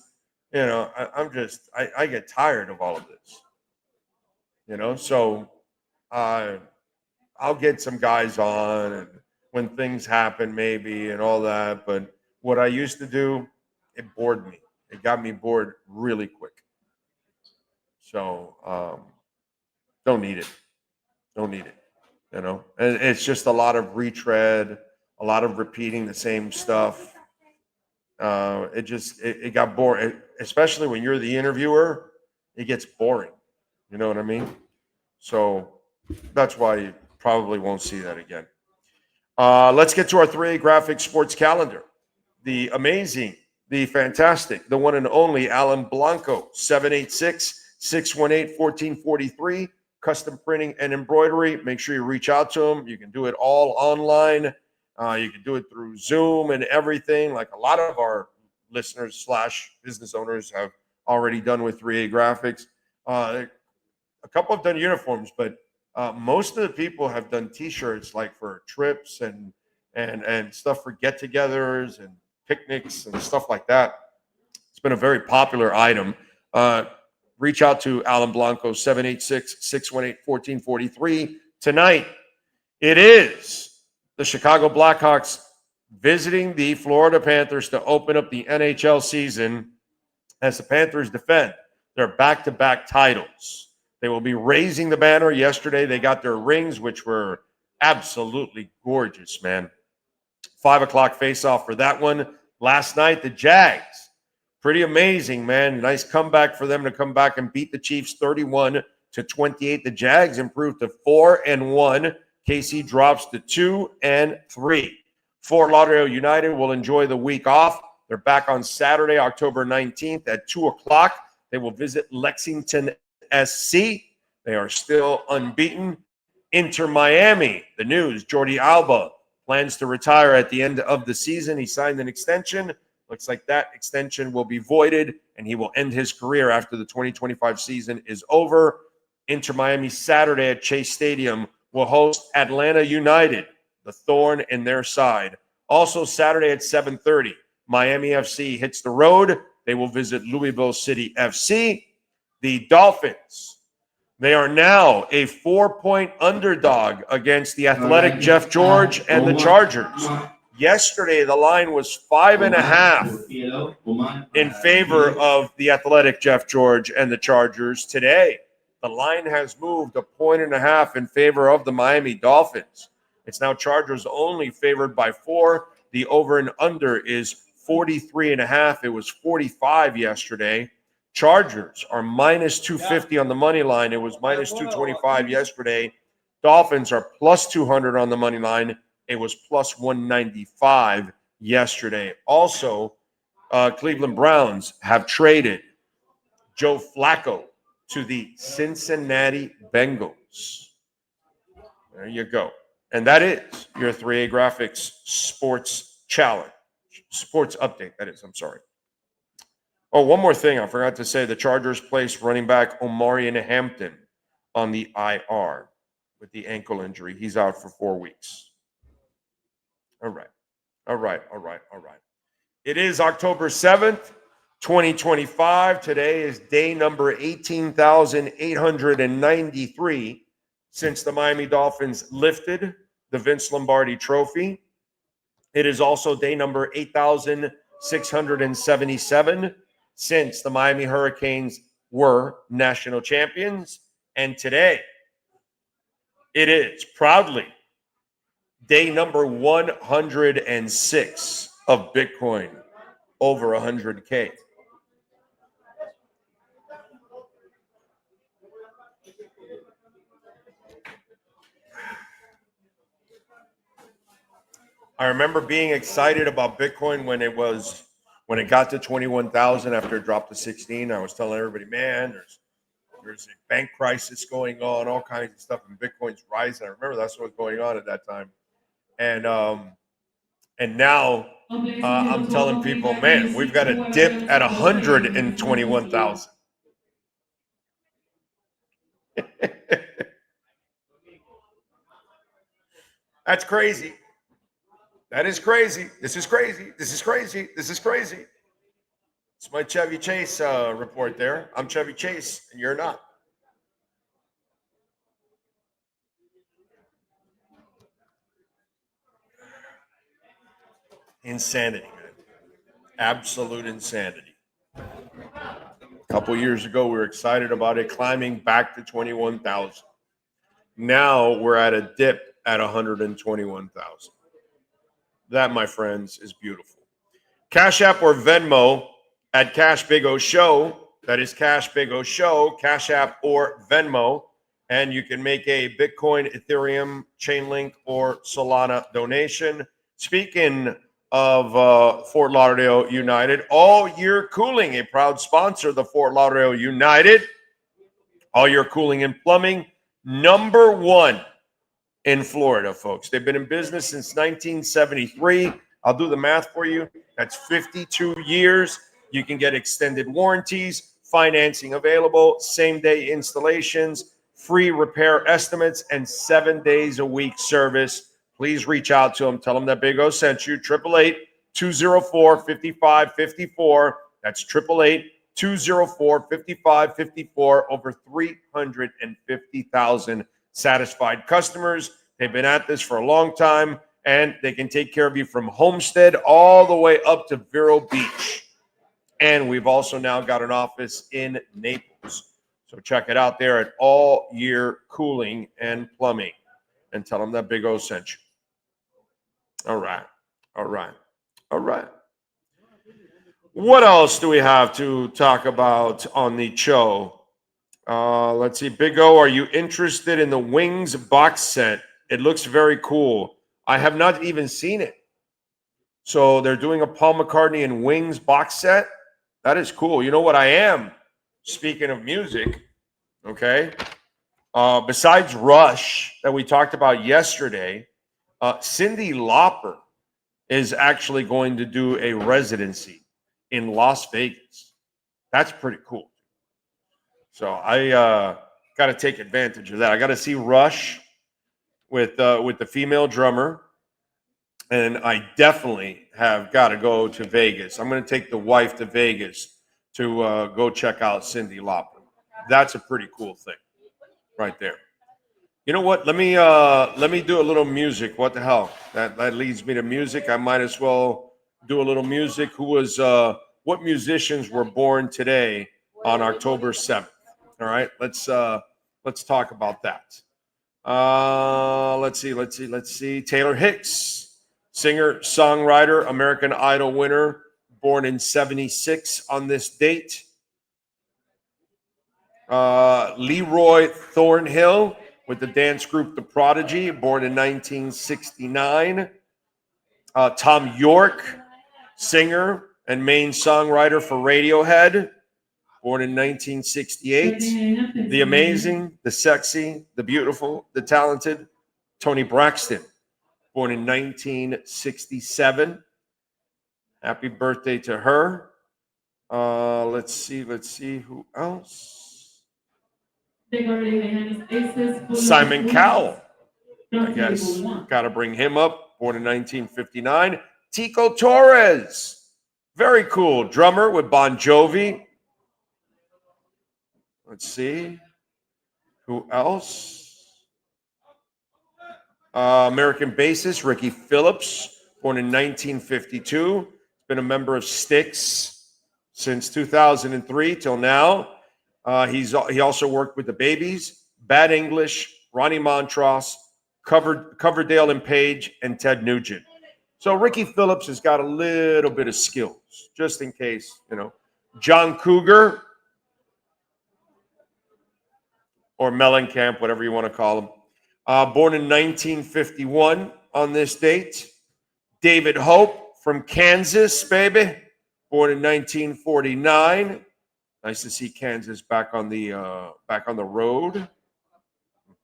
You know, I get tired of all of this. You know, so I'll get some guys on and when things happen maybe and all that. But what I used to do, it bored me. It got me bored really quick. So don't need it. Don't need it. You know, and it's just a lot of retread, a lot of repeating the same stuff. It got boring, especially when you're the interviewer. It gets boring. You know what I mean? So that's why you probably won't see that again. Let's get to our 3A graphic sports calendar. The amazing, the fantastic, the one and only Alan Blanco, 786-618-1443, custom printing and embroidery. Make sure you reach out to him. You can do it all online. You can do it through Zoom and everything, like a lot of our listeners / business owners have already done with 3A graphics. A couple have done uniforms, but most of the people have done T-shirts, like for trips and stuff for get-togethers and picnics and stuff like that. It's been a very popular item. Reach out to Alan Blanco, 786-618-1443. Tonight, it is the Chicago Blackhawks visiting the Florida Panthers to open up the NHL season as the Panthers defend their back-to-back titles. They will be raising the banner. Yesterday, they got their rings, which were absolutely gorgeous, man. 5 o'clock face-off for that one. Last night, the Jags. Pretty amazing, man. Nice comeback for them to come back and beat the Chiefs 31-28. The Jags improved to 4-1. KC drops to 2-3. Fort Lauderdale United will enjoy the week off. They're back on Saturday, October 19th at 2 o'clock. They will visit Lexington SC. They are still unbeaten. InterMiami, the news, Jordi Alba plans to retire at the end of the season. He signed an extension. Looks like that extension will be voided, and he will end his career after the 2025 season is over. InterMiami Saturday at Chase Stadium will host Atlanta United, the thorn in their side. Also Saturday at 7:30, Miami FC hits the road. They will visit Louisville City FC. The Dolphins, they are now a 4-point underdog against the athletic Jeff George and the Chargers. Yesterday, the line was 5.5 in favor of the athletic Jeff George and the Chargers. Today, the line has moved 1.5 in favor of the Miami Dolphins. It's now Chargers only favored by 4. The over and under is 43.5. It was 45 yesterday. Chargers are minus 250 on the money line. It was minus 225 yesterday. Dolphins are plus 200 on the money line. It was plus 195 yesterday. Also, Cleveland Browns have traded Joe Flacco to the Cincinnati Bengals. There you go. And that is your 3A Graphics Sports Challenge. Sports update, that is. I'm sorry. Oh, one more thing. I forgot to say the Chargers placed running back Omarion Hampton on the IR with the ankle injury. He's out for 4 weeks. All right. It is October 7th, 2025. Today is day number 18,893 since the Miami Dolphins lifted the Vince Lombardi Trophy. It is also day number 8,677 since the Miami Hurricanes were national champions. And today, it is proudly day number 106 of Bitcoin over 100K. I remember being excited about Bitcoin when it got to 21,000 after it dropped to 16. I was telling everybody, man, there's a bank crisis going on, all kinds of stuff, and Bitcoin's rising. I remember that's what was going on at that time. And now I'm telling people, man, we've got a dip at 121,000. That's crazy. That is crazy. This is crazy. It's my Chevy Chase report there. I'm Chevy Chase, and you're not. Insanity, man. Absolute insanity. A couple years ago, we were excited about it climbing back to 21,000. Now we're at a dip at 121,000. That, my friends, is beautiful. Cash App or Venmo at Cash Big O Show. That is Cash Big O Show, Cash App or Venmo. And you can make a Bitcoin, Ethereum, Chainlink, or Solana donation. Speaking of Fort Lauderdale United, All Year Cooling, a proud sponsor of the Fort Lauderdale United. All Year Cooling and Plumbing, #1 in Florida, folks. They've been in business since 1973. I'll do the math for you. That's 52 years. You can get extended warranties, financing available, same-day installations, free repair estimates, and 7 days a week service. Please reach out to them. Tell them that Big O sent you. 888-204-5554. That's 888-204-5554. Over 350,000 satisfied customers. They've been at this for a long time, and they can take care of you from Homestead all the way up to Vero Beach. And we've also now got an office in Naples. So check it out there at All Year Cooling and Plumbing. And tell them that Big O sent you. All right. What else do we have to talk about on the show? Let's see. Big O, are you interested in the Wings box set? It looks very cool. I have not even seen it. So they're doing a Paul McCartney and Wings box set. That is cool. You know what I am? Speaking of music, okay? Besides Rush that we talked about yesterday, Cyndi Lauper is actually going to do a residency in Las Vegas. That's pretty cool. So I got to take advantage of that. I got to see Rush with the female drummer, and I definitely have got to go to Vegas. I'm going to take the wife to Vegas to go check out Cyndi Lauper. That's a pretty cool thing, right there. You know what? Let me do a little music. What the hell? That leads me to music. I might as well do a little music. What musicians were born today on October 7th? All right, let's talk about that. Let's see. Taylor Hicks, singer, songwriter, American Idol winner, born in 76 on this date. Leroy Thornhill with the dance group The Prodigy, born in 1969. Tom York, singer and main songwriter for Radiohead, born in 1968. The amazing, the sexy, the beautiful, the talented Toni Braxton, born in 1967. Happy birthday to her. Let's see who else. Simon Cowell, I guess. Got to bring him up, born in 1959. Tico Torres, very cool, drummer with Bon Jovi. Let's see. Who else? American bassist Ricky Phillips, born in 1952. Been a member of Styx since 2003 till now. He also worked with the Babies, Bad English, Ronnie Montross, Coverdale and Page, and Ted Nugent. So Ricky Phillips has got a little bit of skills, just in case, you know. John Cougar, or Mellencamp, whatever you want to call him. Born in 1951 on this date. David Hope from Kansas, baby. Born in 1949. Nice to see Kansas back on the road.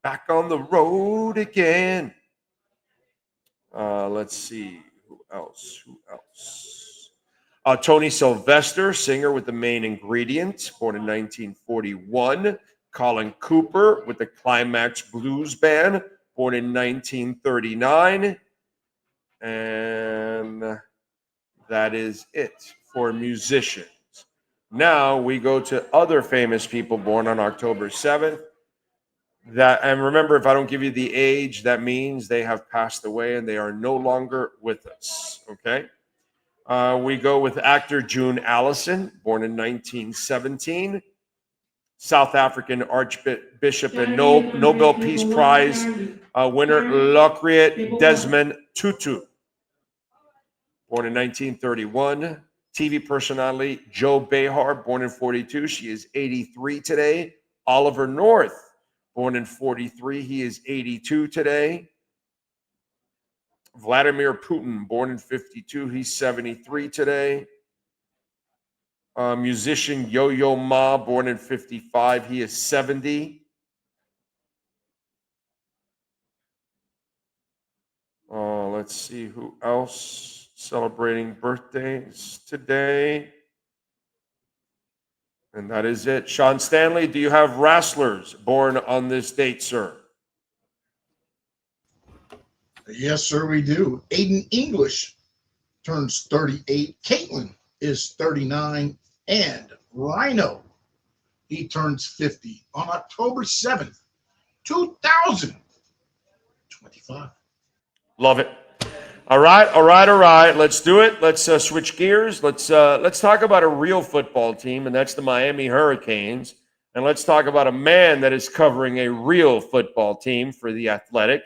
Back on the road again. Let's see. Who else? Tony Sylvester, singer with The Main Ingredient, born in 1941. Colin Cooper with the Climax Blues Band, born in 1939. And that is it for musicians. Now we go to other famous people born on October 7th. And remember, if I don't give you the age, that means they have passed away and they are no longer with us. Okay? We go with actor June Allison, born in 1917. South African Archbishop and Nobel Peace Prize winner Laureate Desmond Tutu, born in 1931. TV personality Jo Behar, born in 42. She is 83 today. Oliver North, born in 43. He is 82 today. Vladimir Putin, born in 52. He's 73 today. Musician Yo-Yo Ma, born in 55. He is 70. Let's see who else celebrating birthdays today. And that is it. Sean Stanley, do you have wrestlers born on this date, sir? Yes, sir, we do. Aiden English turns 38. Caitlin is 39. And Rhino, he turns 50 on October 7th, 2025. Love it. All right. Let's do it. Let's switch gears. Let's talk about a real football team, and that's the Miami Hurricanes. And let's talk about a man that is covering a real football team for The Athletic,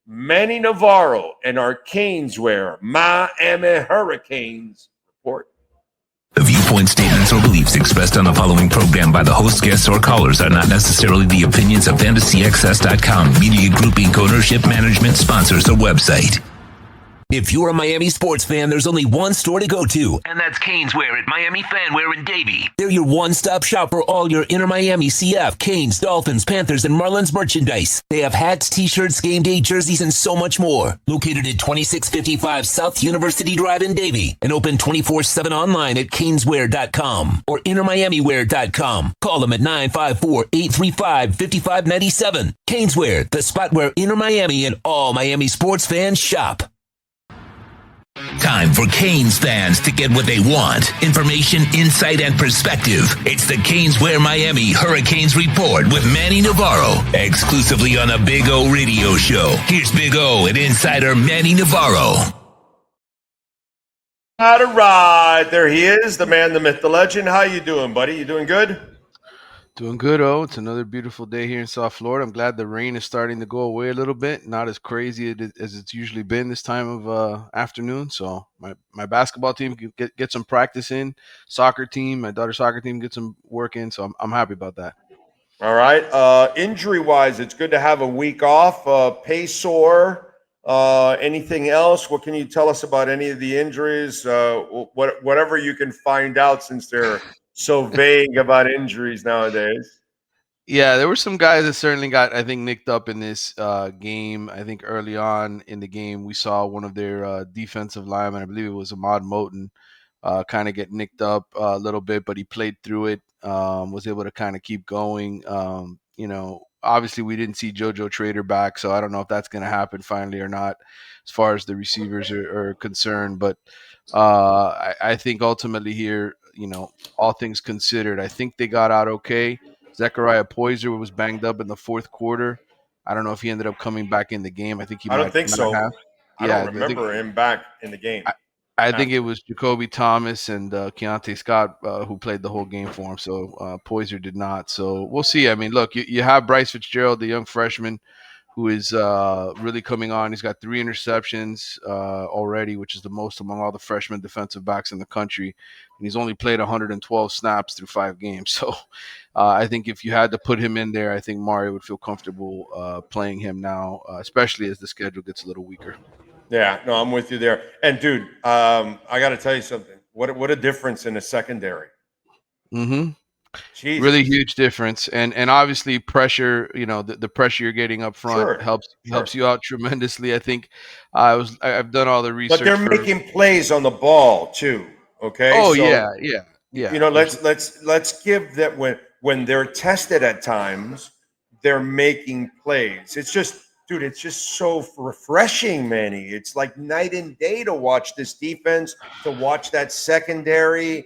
Manny Navarro, and our Caneswear Miami Hurricanes report. The viewpoints, statements, or beliefs expressed on the following program by the host, guests, or callers are not necessarily the opinions of FantasyAccess.com, Media Group Inc. ownership, management, sponsors, or website. If you're a Miami sports fan, there's only one store to go to, and that's Caneswear at Miami Fanwear in Davie. They're your one-stop shop for all your InterMiamiCF, Canes, Dolphins, Panthers, and Marlins merchandise. They have hats, t-shirts, game day jerseys, and so much more. Located at 2655 South University Drive in Davie, and open 24/7 online at caneswear.com or intermiamiwear.com. Call them at 954-835-5597. Caneswear, the spot where InterMiami and all Miami sports fans shop. Time for Canes fans to get what they want. Information, insight, and perspective. It's the Caneswear Miami Hurricanes Report with Manny Navarro, exclusively on the Big O Radio Show. Here's Big O and insider Manny Navarro. All right. There he is, the man, the myth, the legend. How you doing, buddy? You doing good? Doing good, It's another beautiful day here in South Florida. I'm glad the rain is starting to go away a little bit, not as crazy as it's usually been this time of afternoon. So my basketball team can get some practice in, soccer team, my daughter's soccer team get some work in. So I'm happy about that. All right. Injury wise, it's good to have a week off. Pay sore. Anything else? What can you tell us about any of the injuries? Whatever you can find out, since they're so vague about injuries nowadays. Yeah, there were some guys that certainly got, I think, nicked up in this game. I think early on in the game, we saw one of their defensive linemen, I believe it was Ahmad Moten, kind of get nicked up a little bit, but he played through it, was able to kind of keep going. Obviously we didn't see JoJo Trader back, so I don't know if that's going to happen finally or not as far as the receivers are concerned. But I think ultimately here, all things considered, I think they got out okay. Zechariah Poyser was banged up in the fourth quarter. I don't know if he ended up coming back in the game. I think he I don't might think not so. have. I don't Yeah, I think remember him back in the game. I think it was Jacoby Thomas and Keontae Scott who played the whole game for him. So Poyser did not. So we'll see. I mean, look, you have Bryce Fitzgerald, the young freshman, who is really coming on. He's got 3 interceptions already, which is the most among all the freshman defensive backs in the country. And he's only played 112 snaps through 5 games. So I think if you had to put him in there, I think Mario would feel comfortable playing him now, especially as the schedule gets a little weaker. Yeah, no, I'm with you there. And dude, I got to tell you something. What a difference in the secondary. Mm-hmm. Jesus. Really huge difference, and obviously pressure. The pressure you're getting up front helps you out tremendously. I think I've done all the research, but they're making plays on the ball too. Okay, oh so yeah. Let's give that when they're tested at times, they're making plays. It's just, dude, it's just so refreshing, Manny. It's like night and day to watch this defense, to watch that secondary.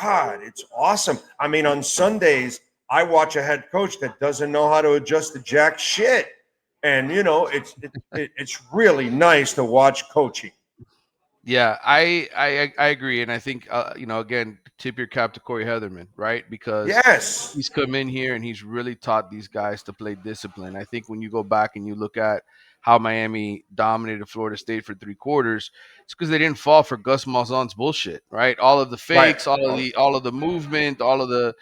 God, it's awesome. I mean, on Sundays, I watch a head coach that doesn't know how to adjust to jack shit, and it's really nice to watch coaching. Yeah, I agree, and I think again, tip your cap to Corey Heatherman, right? Because Yes, he's come in here and he's really taught these guys to play discipline. I think when you go back and you look at how Miami dominated Florida State for 3 quarters, it's because they didn't fall for Gus Malzahn's bullshit, right? All of the fakes, right. all of the movement, all of the,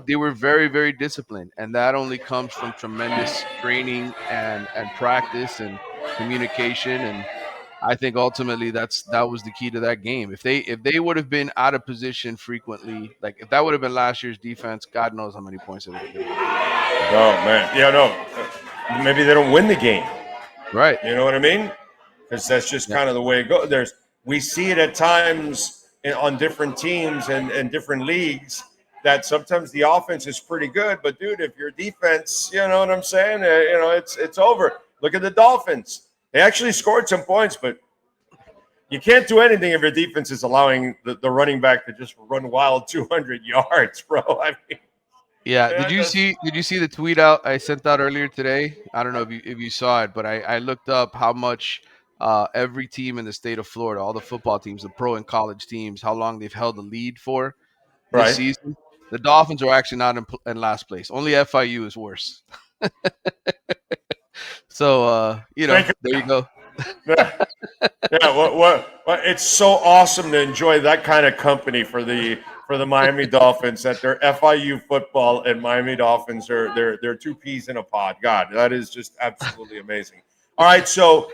they were very, very disciplined, and that only comes from tremendous training and practice and communication. And I think ultimately that was the key to that game. If they would have been out of position frequently, like if that would have been last year's defense, God knows how many points they would have given up. Oh man, yeah, no. Maybe they don't win the game. Right. You know what I mean? Because that's just kind of the way it goes. We see it at times on different teams and different leagues that sometimes the offense is pretty good, but dude, if your defense, you know what I'm saying? It's over. Look at the Dolphins. They actually scored some points, but you can't do anything if your defense is allowing the running back to just run wild 200 yards, bro. I mean, yeah. Did you see the tweet out I sent out earlier today? I don't know if you saw it, but I looked up how much every team in the state of Florida, all the football teams, the pro and college teams, how long they've held the lead for this right? season. The Dolphins are actually not in last place. Only FIU is worse. So there you go. Yeah, what? It's so awesome to enjoy that kind of company for the Miami Dolphins. That their FIU football and Miami Dolphins are they're 2 peas in a pod. God, that is just absolutely amazing. All right, so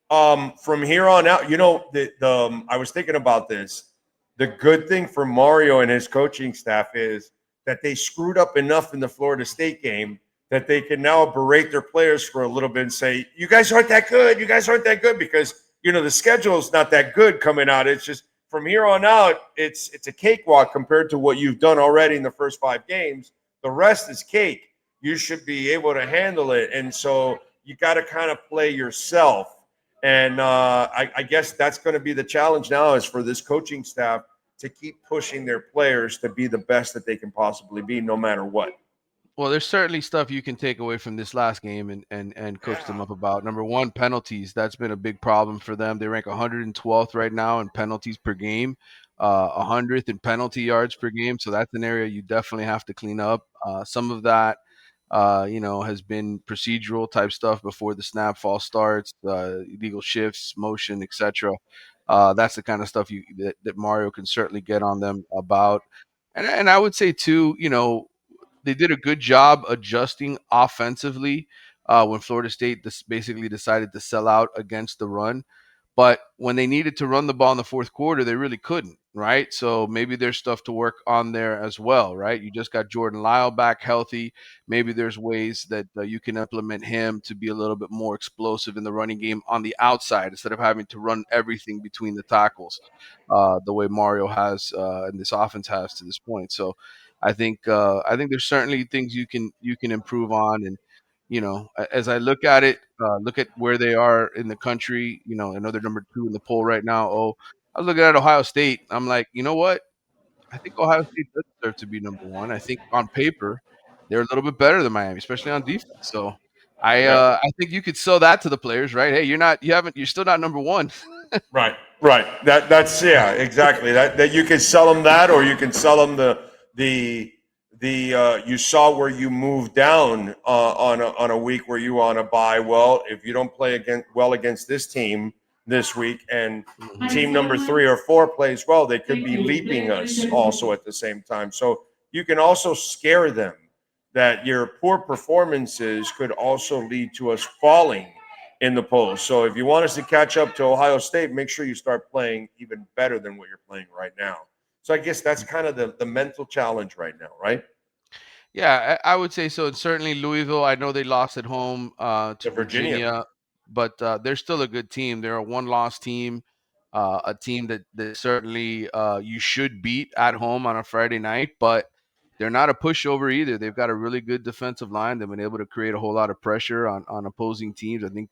from here on out, I was thinking about this. The good thing for Mario and his coaching staff is that they screwed up enough in the Florida State game that they can now berate their players for a little bit and say, "You guys aren't that good. You guys aren't that good," because the schedule is not that good coming out. It's just from here on out, it's a cakewalk compared to what you've done already in the first 5 games. The rest is cake. You should be able to handle it, and so you got to kind of play yourself. And I guess that's going to be the challenge now, is for this coaching staff to keep pushing their players to be the best that they can possibly be, no matter what. Well, there's certainly stuff you can take away from this last game and coach them up about. Number one, penalties. That's been a big problem for them. They rank 112th right now in penalties per game. 100th in penalty yards per game. So that's an area you definitely have to clean up. Some of that, has been procedural type stuff before the snap, false starts, illegal shifts, motion, etc. That's the kind of stuff that Mario can certainly get on them about. And I would say too, they did a good job adjusting offensively when Florida State basically decided to sell out against the run. But when they needed to run the ball in the fourth quarter, they really couldn't, right? So maybe there's stuff to work on there as well, right? You just got Jordan Lyle back healthy. Maybe there's ways that you can implement him to be a little bit more explosive in the running game on the outside instead of having to run everything between the tackles, the way Mario has and this offense has to this point. So I think there's certainly things you can improve on. And as I look at it, look at where they are in the country. I know they're number 2 in the poll right now. Oh, I was looking at Ohio State. I'm like, you know what? I think Ohio State does deserve to be number 1. I think on paper they're a little bit better than Miami, especially on defense. So Yeah. I think you could sell that to the players, right? Hey, you're still not number 1. Right, right. That's yeah, exactly. That you can sell them that, or you can sell them the you saw where you moved down on a week where you were on a bye. Well, if you don't play against this team this week, and team number 3 or 4 plays well, they could be leaping us also at the same time. So you can also scare them that your poor performances could also lead to us falling in the polls. So if you want us to catch up to Ohio State, make sure you start playing even better than what you're playing right now. So I guess that's kind of the mental challenge right now, right? Yeah, I would say so. And certainly Louisville, I know they lost at home to To Virginia. Virginia, but they're still a good team. They're a one-loss team, a team that certainly you should beat at home on a Friday night, but they're not a pushover either. They've got a really good defensive line. They've been able to create a whole lot of pressure on opposing teams. I think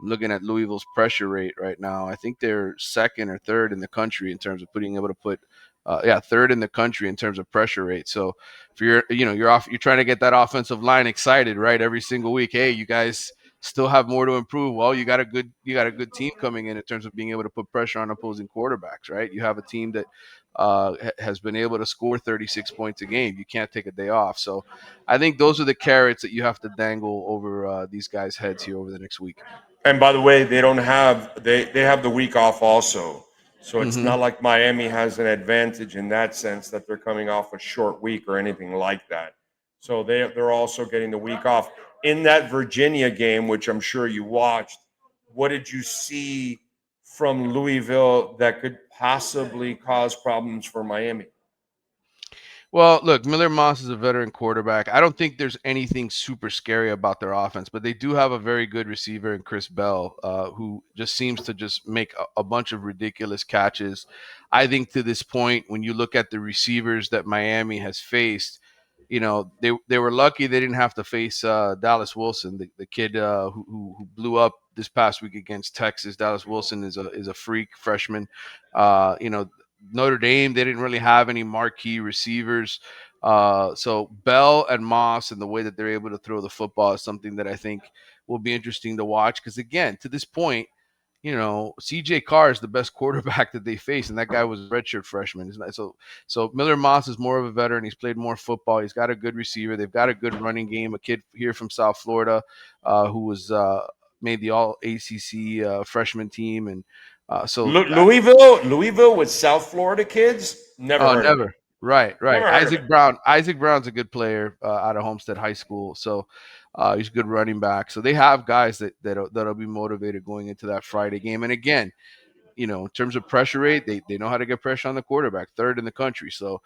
I'm looking at Louisville's pressure rate right now. I think they're second or third in the country in terms of being able to put, third in the country in terms of pressure rate. So if you're trying to get that offensive line excited, right? Every single week, hey, you guys still have more to improve. Well, you got a good team coming in terms of being able to put pressure on opposing quarterbacks, right? You have a team that has been able to score 36 points a game. You can't take a day off. So I think those are the carrots that you have to dangle over these guys' heads here over the next week. And by the way, they have the week off also. So it's Mm-hmm. not like Miami has an advantage in that sense that they're coming off a short week or anything like that. So they're also getting the week off. In that Virginia game, which I'm sure you watched, what did you see from Louisville that could possibly cause problems for Miami? Well, look, Miller Moss is a veteran quarterback. I don't think there's anything super scary about their offense, but they do have a very good receiver in Chris Bell, who just seems to just make a bunch of ridiculous catches. I think to this point, when you look at the receivers that Miami has faced, they were lucky they didn't have to face Dallas Wilson, the kid who blew up this past week against Texas. Dallas Wilson is a freak freshman. Notre Dame, they didn't really have any marquee receivers. So Bell and Moss and the way that they're able to throw the football is something that I think will be interesting to watch. Because again, to this point, CJ Carr is the best quarterback that they face, and that guy was a redshirt freshman. So Miller Moss is more of a veteran. He's played more football. He's got a good receiver. They've got a good running game. A kid here from South Florida who was made the All ACC freshman team, and Louisville with South Florida kids? Never Oh, heard of it. never. Right, right. Never heard of Isaac it. Brown. Isaac Brown's a good player out of Homestead High School. So he's a good running back. So they have guys that'll be motivated going into that Friday game. And again, in terms of pressure rate, they know how to get pressure on the quarterback, third in the country. So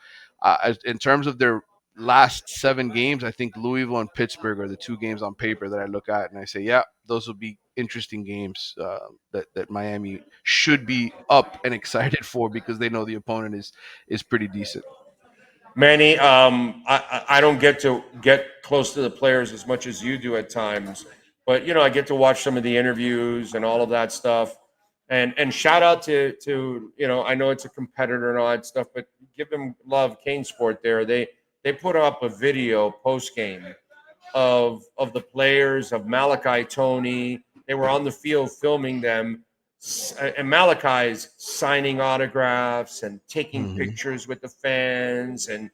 in terms of their last 7 games, I think Louisville and Pittsburgh are the 2 games on paper that I look at and I say, yeah, those will be interesting games that Miami should be up and excited for because they know the opponent is pretty decent. Manny, I don't get to get close to the players as much as you do at times, but I get to watch some of the interviews and all of that stuff. And shout out to I know it's a competitor and all that stuff, but give them love. Kane Sport there, they put up a video post game of the players, of Malachi Tony. They were on the field filming them and Malachi's signing autographs and taking Mhm. pictures with the fans and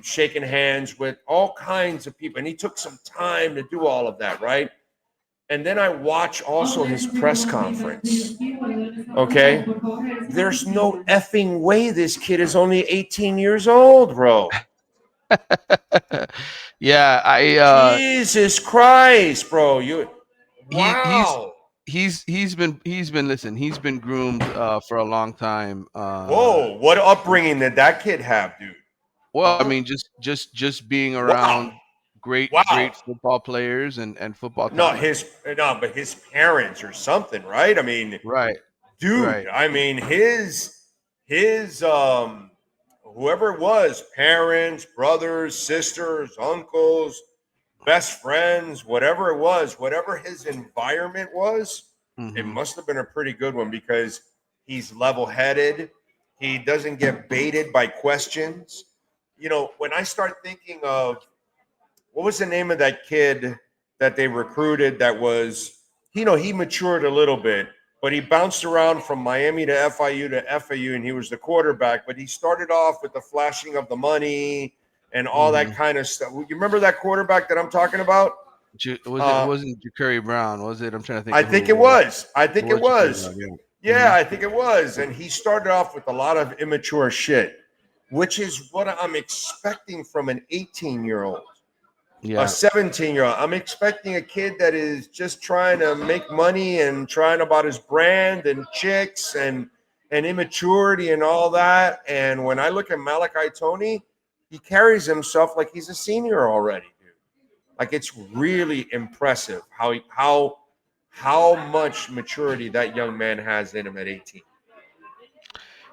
shaking hands with all kinds of people. And he took some time to do all of that, right? And then I watch also his press conference. Okay. There's no effing way this kid is only 18 years old, bro. Yeah, Jesus Christ, bro. he he's Wow. he's been listen, he's been groomed for a long time. Whoa, what upbringing did that kid have, dude? Well, I Huh? mean, just being Wow. around great Wow. football players and football No, talent. but his parents or something, right? I mean, Right, dude, right. I mean his whoever it was, parents, brothers, sisters, uncles, best friends, whatever it was, whatever his environment was, it Hmm. must have been a pretty good one because he's level-headed. He doesn't get baited by questions. When I start thinking of what was the name of that kid that they recruited that was, he matured a little bit, but he bounced around from Miami to FIU to FAU, and he was the quarterback. But he started off with the flashing of the money and all that Hmm. kind of stuff. You remember that quarterback that I'm talking about? It wasn't Ja'Carry Brown, was it? I'm trying to think I of who think it it was. was. I It think it was Ja'Carry was. Brown, yeah. Yeah, Hmm. I think it was. And he started off with a lot of immature shit, which is what I'm expecting from an 18-year-old. A Yeah. 17-year-old. I'm expecting a kid that is just trying to make money and trying about his brand and chicks and immaturity and all that. And when I look at Malachi Tony, he carries himself like he's a senior already, dude. Like it's really impressive how much maturity that young man has in him at 18.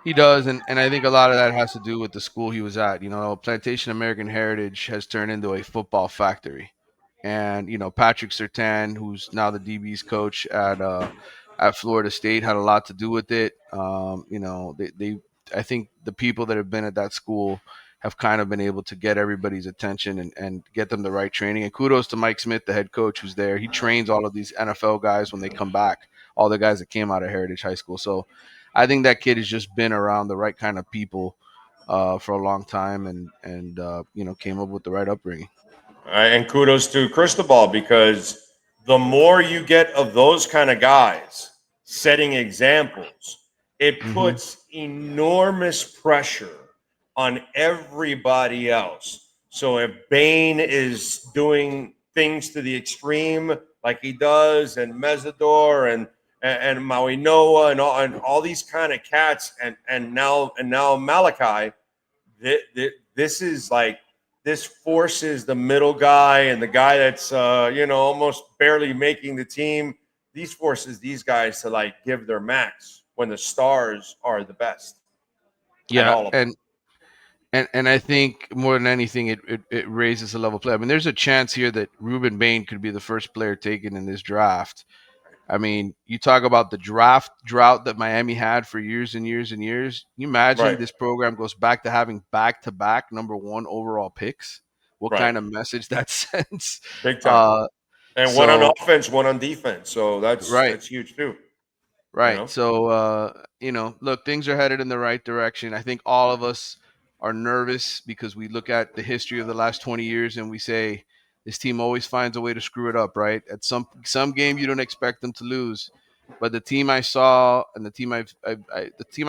He does, and I think a lot of that has to do with the school he was at. Plantation American Heritage has turned into a football factory. And Patrick Surtain, who's now the DB's coach at Florida State, had a lot to do with it. They I think the people that have been at that school have kind of been able to get everybody's attention and get them the right training. And kudos to Mike Smith, the head coach, who's there. He trains all of these NFL guys when they come back, all the guys that came out of Heritage High School. So I think that kid has just been around the right kind of people for a long time, and came up with the right upbringing. And kudos to Cristobal because the more you get of those kind of guys setting examples, it Hmm. puts enormous pressure on everybody else. So if Bain is doing things to the extreme like he does, and Mesidor and Maui Noah and all these kind of cats, and now Malachi, this is like this forces the middle guy and the guy that's almost barely making the team. These forces these guys to like give their max when the stars are the best at Yeah, all of them. and I think more than anything, it raises the level of play. I mean, there's a chance here that Ruben Bain could be the first player taken in this draft. I mean, you talk about the draft drought that Miami had for years and years and years. Can you imagine Right, this program goes back to having back-to-back number one overall picks? What right, kind of message that sends? big time. Uh, And one on so offense, one on defense. So that's right, that's huge too. You right. know. So, look, things are headed in the right direction. I think all of us are nervous because we look at the history of the last 20 years and we say this team always finds a way to screw it up, right? At some game you don't expect them to lose. But the team I saw and the team I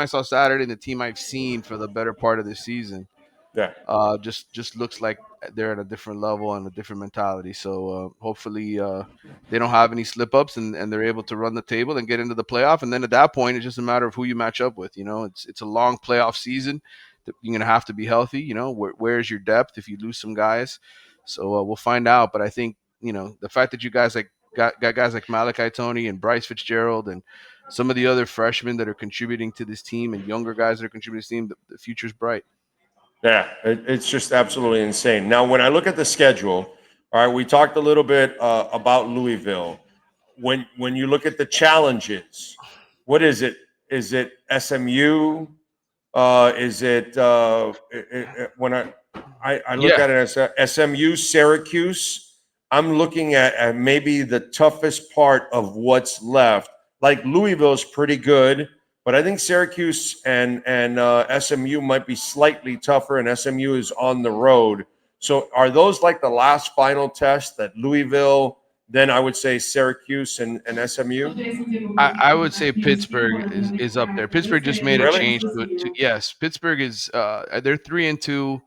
saw Saturday and the team I've seen for the better part of this season Yeah. just looks like they're at a different level and a different mentality. So hopefully they don't have any slip ups and they're able to run the table and get into the playoff. And then at that point, it's just a matter of who you match up with. It's a long playoff season. You're gonna have to be healthy. Where's your depth if you lose some guys? So we'll find out. But I think the fact that you guys got guys like Malachi Tony and Bryce Fitzgerald and some of the other freshmen that are contributing to this team and younger guys that are contributing to this team, the future's bright. Yeah, it's just absolutely insane. Now, when I look at the schedule, all right, we talked a little bit about Louisville. When you look at the challenges, what is it? Is it SMU? Is it when I look Yeah. at it as SMU, Syracuse? I'm looking at maybe the toughest part of what's left like Louisville's pretty good, but I think Syracuse and SMU might be slightly tougher, and SMU is on the road. So are those like the last final test that Louisville, then I would say Syracuse and SMU? I would say Pittsburgh is up there. Pittsburgh just made a Really? change to yes. Pittsburgh is they're 3-2,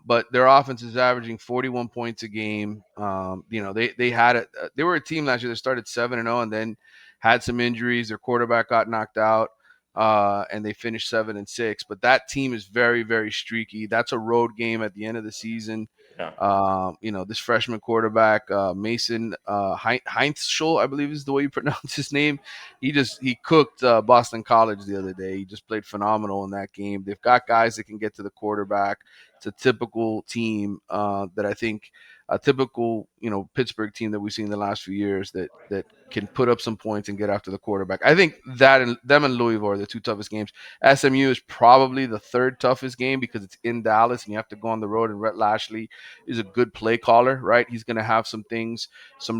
but their offense is averaging 41 points a game. They had it. They were a team last year that started 7-0 and then had some injuries. Their quarterback got knocked out, and they finished 7-6. But that team is very, very streaky. That's a road game at the end of the season. Yeah. This freshman quarterback, Mason Heinzschul, I believe is the way you pronounce his name. He cooked Boston College the other day. He just played phenomenal in that game. They've got guys that can get to the quarterback. It's a typical team that I think a typical, Pittsburgh team that we've seen the last few years that can put up some points and get after the quarterback. I think that them and Louisville are the two toughest games. SMU is probably the third toughest game because it's in Dallas and you have to go on the road, and Rhett Lashley is a good play caller, right? He's going to have some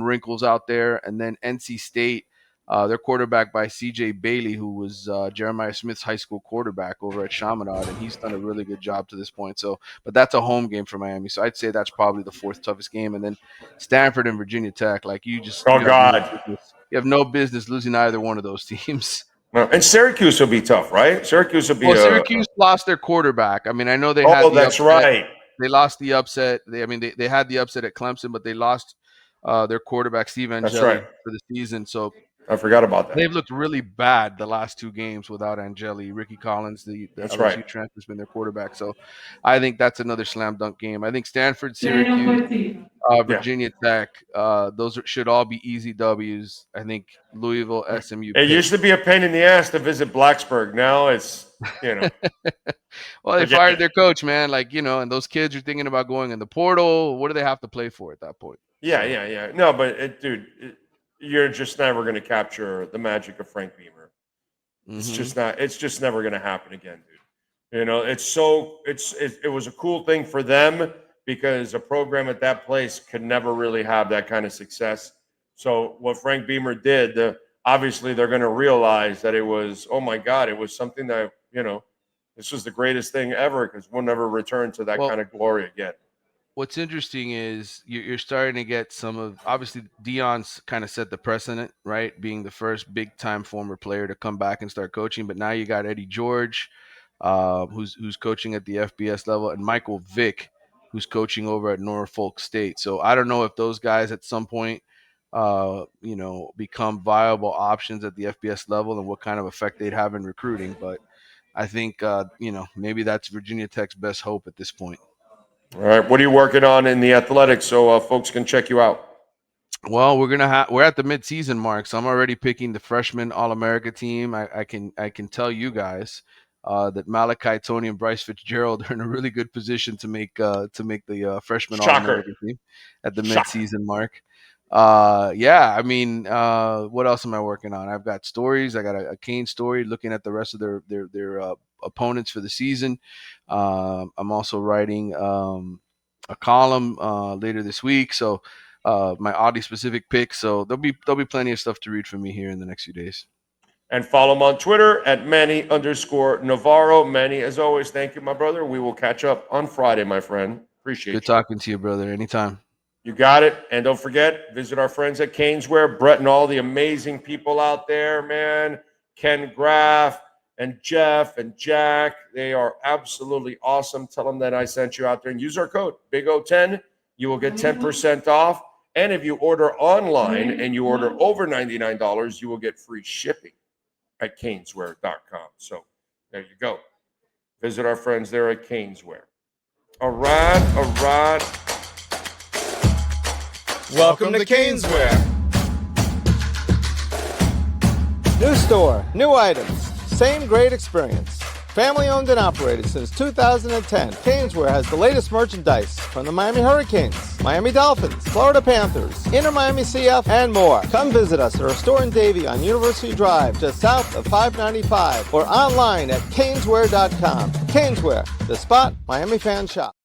wrinkles out there. And then NC State, their quarterback by C.J. Bailey, who was Jeremiah Smith's high school quarterback over at Chaminade, and he's done a really good job to this point. So, but that's a home game for Miami. So I'd say that's probably the fourth toughest game. And then Stanford and Virginia Tech, like you have no business losing either one of those teams. And Syracuse will be tough, right? Syracuse will be. Syracuse lost their quarterback. I mean, I know they had. Oh, that's right. They lost the upset. They had the upset at Clemson, but they lost their quarterback Steve Angeli for the season. So I forgot about that. They've looked really bad the last two games without Angeli. Ricky Collins, the LSU transfer, has been their quarterback. So I think that's another slam dunk game. I think Stanford, Syracuse, Virginia Tech, those should all be easy W's. I think Louisville, SMU. It used to be a pain in the ass to visit Blacksburg. Now it's, Well, they fired their coach, man. And those kids are thinking about going in the portal. What do they have to play for at that point? Yeah. No, but you're just never going to capture the magic of Frank Beamer. It's just not. It's just never going to happen again, dude. It was a cool thing for them because a program at that place could never really have that kind of success. So what Frank Beamer did, obviously they're going to realize that it was, oh my God, it was something that, this was the greatest thing ever because we'll never return to that kind of glory again. What's interesting is you're starting to get some of, obviously Deion's kind of set the precedent, right? Being the first big time former player to come back and start coaching. But now you got Eddie George, who's coaching at the FBS level, and Michael Vick, who's coaching over at Norfolk State. So I don't know if those guys at some point, become viable options at the FBS level and what kind of effect they'd have in recruiting. But I think, maybe that's Virginia Tech's best hope at this point. All right. What are you working on in the athletics so folks can check you out? Well, we're at the midseason mark, so I'm already picking the freshman All-America team. I can tell you guys that Malachi Tony and Bryce Fitzgerald are in a really good position to make the freshman All-America team at the midseason mark. What else am I working on? I've got stories. I got a Kane story looking at the rest of their opponents for the season. I'm also writing a column later this week. So my Audi specific picks. So there'll be plenty of stuff to read from me here in the next few days. And follow him on Twitter at Manny_Navarro. Manny, as always, thank you, my brother. We will catch up on Friday, my friend. Appreciate Good talking to you, brother. Anytime. You got it. And don't forget, visit our friends at Caneswear. Brett and all the amazing people out there, man. Ken Graff and Jeff and Jack. They are absolutely awesome. Tell them that I sent you out there and use our code BIG010. You will get 10% off. And if you order online and you order over $99, you will get free shipping at caneswear.com. So there you go. Visit our friends there at Caneswear. All right. Welcome to Caneswear. New store, new items, same great experience. Family owned and operated since 2010, Caneswear has the latest merchandise from the Miami Hurricanes, Miami Dolphins, Florida Panthers, InterMiamiCF, and more. Come visit us at our store in Davie on University Drive, just south of 595, or online at caneswear.com. Caneswear, the spot Miami fans shop.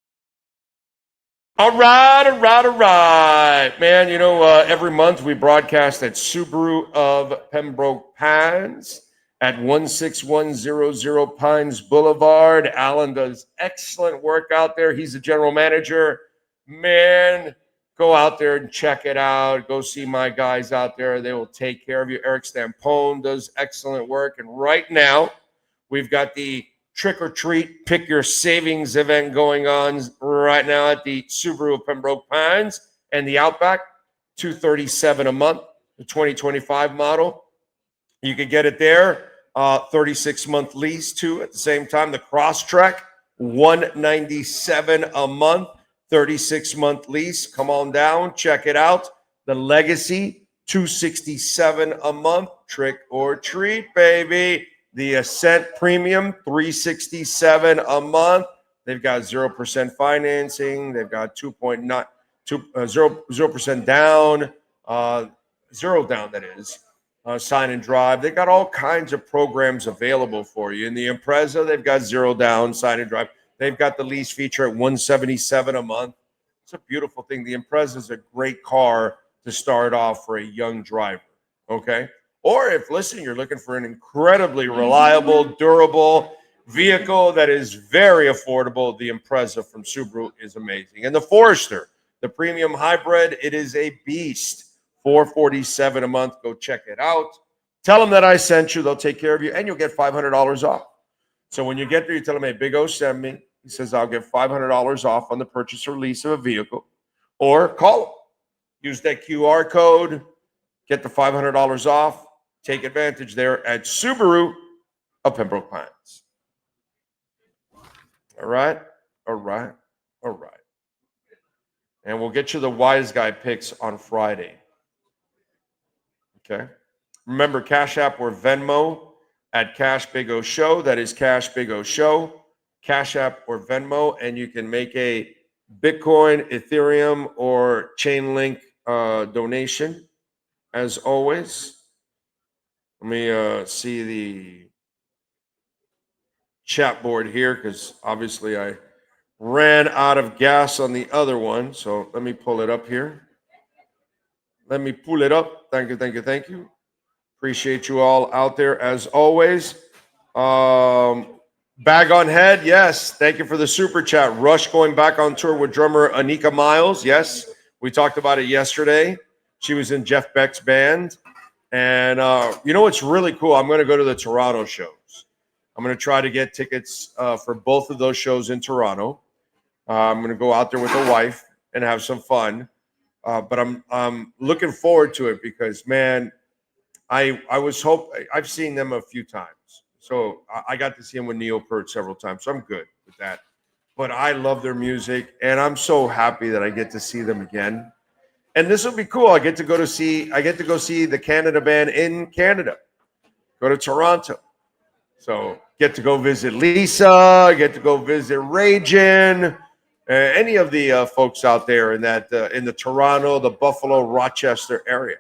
All right. Man, you know, every month we broadcast at Subaru of Pembroke Pines at 16100 Pines Boulevard. Alan does excellent work out there. He's the general manager. Man, go out there and check it out. Go see my guys out there. They will take care of you. Eric Stampone does excellent work. And right now, we've got the Trick or Treat Pick Your Savings event going on right now at the Subaru of Pembroke Pines and the Outback, $237 a month, the 2025 model. You could get it there, 36-month lease too. At the same time, the Crosstrek, $197 a month, 36-month lease. Come on down, check it out. The Legacy, $267 a month, trick or treat, baby. The Ascent Premium, $367 a month. They've got 0% financing. They've got 0% down, zero down, that is. Sign and drive. They got all kinds of programs available for you. In the Impreza, they've got zero down, sign and drive. They've got the lease feature at $177 a month. It's a beautiful thing. The Impreza is a great car to start off for a young driver. Okay. Or if, listen, you're looking for an incredibly reliable, durable vehicle that is very affordable, the Impreza from Subaru is amazing. And the Forester, the premium hybrid, it is a beast. $447 a month. Go check it out. Tell them that I sent you. They'll take care of you, and you'll get $500 off. So when you get there, you tell them, hey, Big O sent me. He says, I'll get $500 off on the purchase or lease of a vehicle. Or call them. Use that QR code. Get the $500 off. Take advantage there at Subaru of Pembroke Pines. All right. And we'll get you the wise guy picks on Friday. Okay. Remember, Cash App or Venmo at Cash Big O Show. That is Cash Big O Show. Cash App or Venmo, and you can make a Bitcoin, Ethereum, or Chainlink donation. As always, let me see the chat board here because obviously I ran out of gas on the other one. So let me pull it up here. Let me pull it up. Thank you. Appreciate you all out there as always. Bag on Head, yes. Thank you for the super chat. Rush going back on tour with drummer Anika Miles. Yes, we talked about it yesterday. She was in Jeff Beck's band. And you know what's really cool? I'm going to go to the Toronto shows. I'm going to try to get tickets for both of those shows in Toronto. I'm going to go out there with a wife and have some fun. But I'm looking forward to it because, man, I've seen them a few times. So I got to see them with Neil Peart several times. So I'm good with that. But I love their music, and I'm so happy that I get to see them again. And this will be cool. I get to go see the Canada band in Canada. Go to Toronto. So get to go visit Lisa, get to go visit Ragin, any of the folks out there in the Toronto, the Buffalo, Rochester area.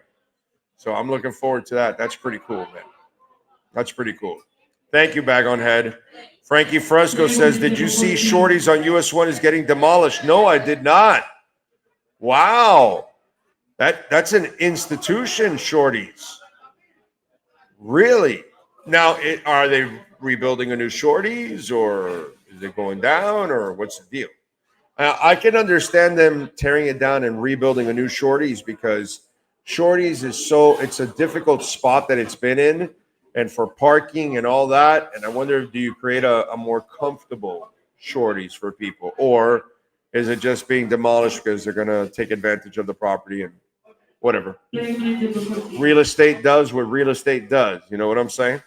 So I'm looking forward to that. That's pretty cool, man. That's pretty cool. Thank you, Bag on Head. Frankie Fresco says, did you see Shorty's on US 1 is getting demolished? No, I did not. Wow. That's an institution, Shorty's. Really? Now, are they rebuilding a new Shorty's, or is it going down, or what's the deal? I can understand them tearing it down and rebuilding a new Shorty's because Shorty's it's a difficult spot that it's been in, and for parking and all that. And I wonder, do you create a more comfortable Shorty's for people, or is it just being demolished because they're going to take advantage of the property and whatever? Real estate does what real estate does. You know what I'm saying?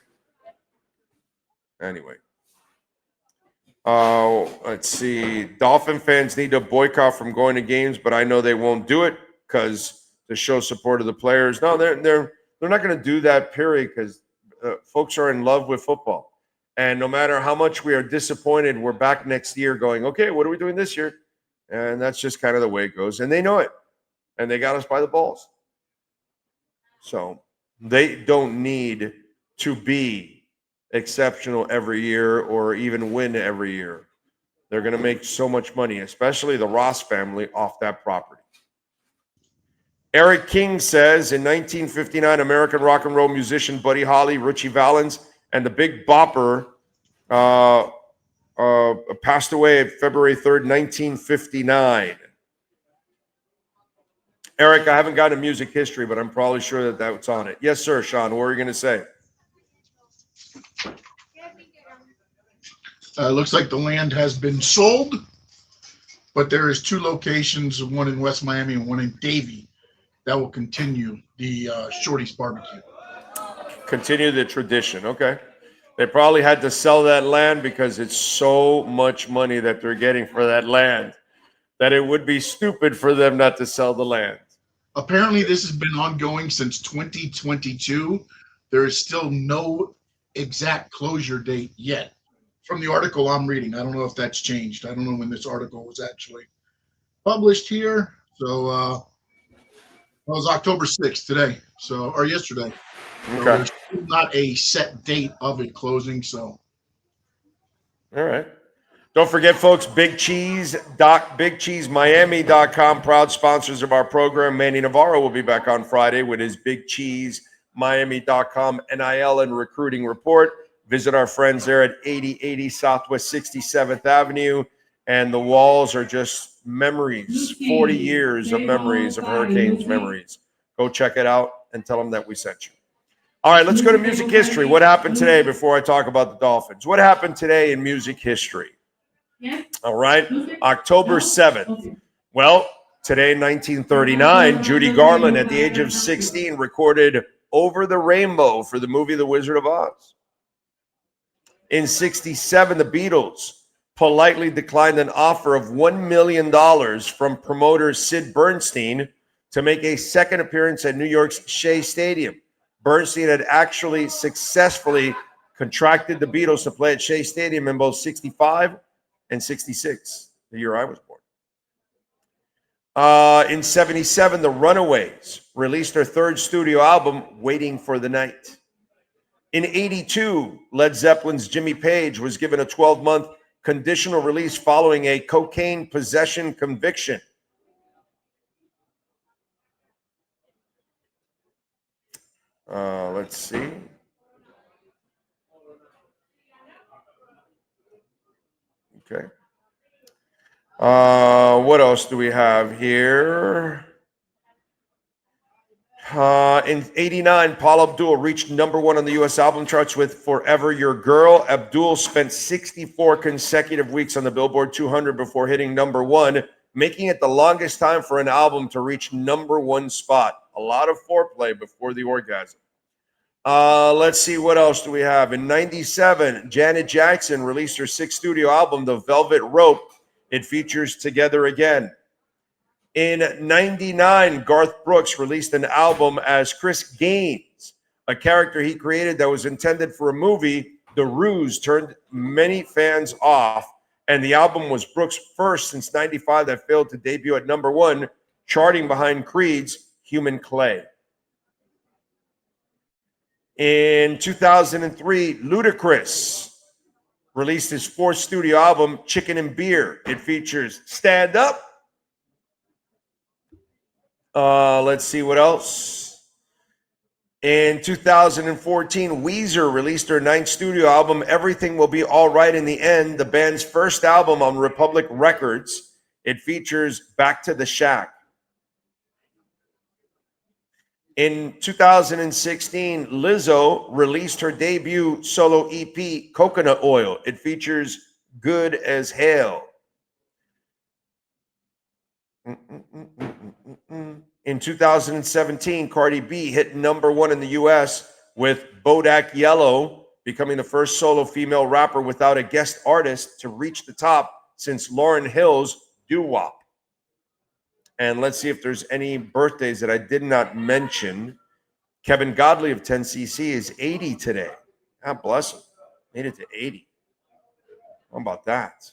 Anyway. Let's see. Dolphin fans need to boycott from going to games, but I know they won't do it because to show support of the players. No, they're not going to do that, period, because folks are in love with football. And no matter how much we are disappointed, we're back next year going, okay, what are we doing this year? And that's just kind of the way it goes. And they know it. And they got us by the balls. So they don't need to be exceptional every year or even win every year. They're going to make so much money, especially the Ross family, off that property. Eric King says, in 1959, American rock and roll musician Buddy Holly, Richie Valens, and the Big Bopper passed away February 3rd, 1959. Eric, I haven't gotten a music history, but I'm probably sure that that's on it. Yes, sir, Sean. What are you going to say? Looks like the land has been sold, but there is 2 locations, one in West Miami and one in Davie, that will continue the Shorty's Barbecue. Continue the tradition. Okay. They probably had to sell that land because it's so much money that they're getting for that land that it would be stupid for them not to sell the land. Apparently, this has been ongoing since 2022. There is still no exact closure date yet. From the article I'm reading, I don't know if that's changed. I don't know when this article was actually published here. So it was October 6th today, or yesterday. So Okay. there's still not a set date of it closing. So, All right. Don't forget, folks, BigCheeseMiami.com, proud sponsors of our program. Manny Navarro will be back on Friday with his BigCheeseMiami.com NIL and recruiting report. Visit our friends there at 8080 Southwest 67th Avenue. And the walls are just memories, 40 years of memories, of Hurricanes memories. Go check it out and tell them that we sent you. All right, let's go to music history. What happened today before I talk about the Dolphins? What happened today in music history? All right, October 7th. Well, today in 1939, Judy Garland, at the age of 16, recorded Over the Rainbow for the movie The Wizard of Oz. In 1967, the Beatles politely declined an offer of $1 million from promoter Sid Bernstein to make a second appearance at New York's Shea Stadium. Bernstein had actually successfully contracted the Beatles to play at Shea Stadium in both 65 and 66, the year I was born. In 1977, the Runaways released their third studio album, Waiting for the Night. In 1982, Led Zeppelin's Jimmy Page was given a 12-month conditional release following a cocaine possession conviction. Let's see. Okay. What else do we have here? In 1989, Paul Abdul reached #1 on the U.S. album charts with Forever Your Girl. Abdul spent 64 consecutive weeks on the Billboard 200 before hitting #1, making it the longest time for an album to reach #1 spot. A lot of foreplay before the orgasm. Let's see, what else do we have? In 1997, Janet Jackson released her 6th studio album, The Velvet Rope. It features Together Again. In 1999, Garth Brooks released an album as Chris Gaines, a character he created that was intended for a movie. The Ruse turned many fans off, and the album was Brooks' first since 95 that failed to debut at #1, charting behind Creed's Human Clay. In 2003, Ludacris released his 4th studio album, Chicken and Beer. It features Stand Up. Let's see what else. In 2014, Weezer released their 9th studio album, Everything Will Be All Right in the End, the band's first album on Republic Records. It features Back to the Shack. In 2016, Lizzo released her debut solo EP, Coconut Oil. It features Good as Hell. In 2017, Cardi B hit #1 in the U.S. with Bodak Yellow, becoming the first solo female rapper without a guest artist to reach the top since Lauryn Hill's Doo Wop. And let's see if there's any birthdays that I did not mention. Kevin Godley of 10cc is 80 today. God bless him. Made it to 80. How about that?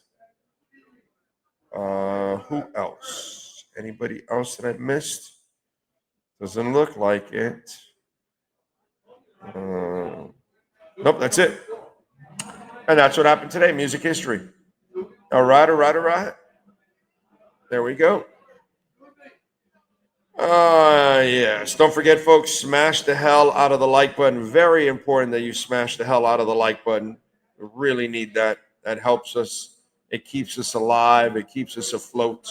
Who else? Anybody else that I missed? Doesn't look like it. Nope, that's it. And that's what happened today, music history. All right. There we go. Yes. Don't forget, folks, smash the hell out of the like button. Very important that you smash the hell out of the like button. We really need that. That helps us. It keeps us alive. It keeps us afloat.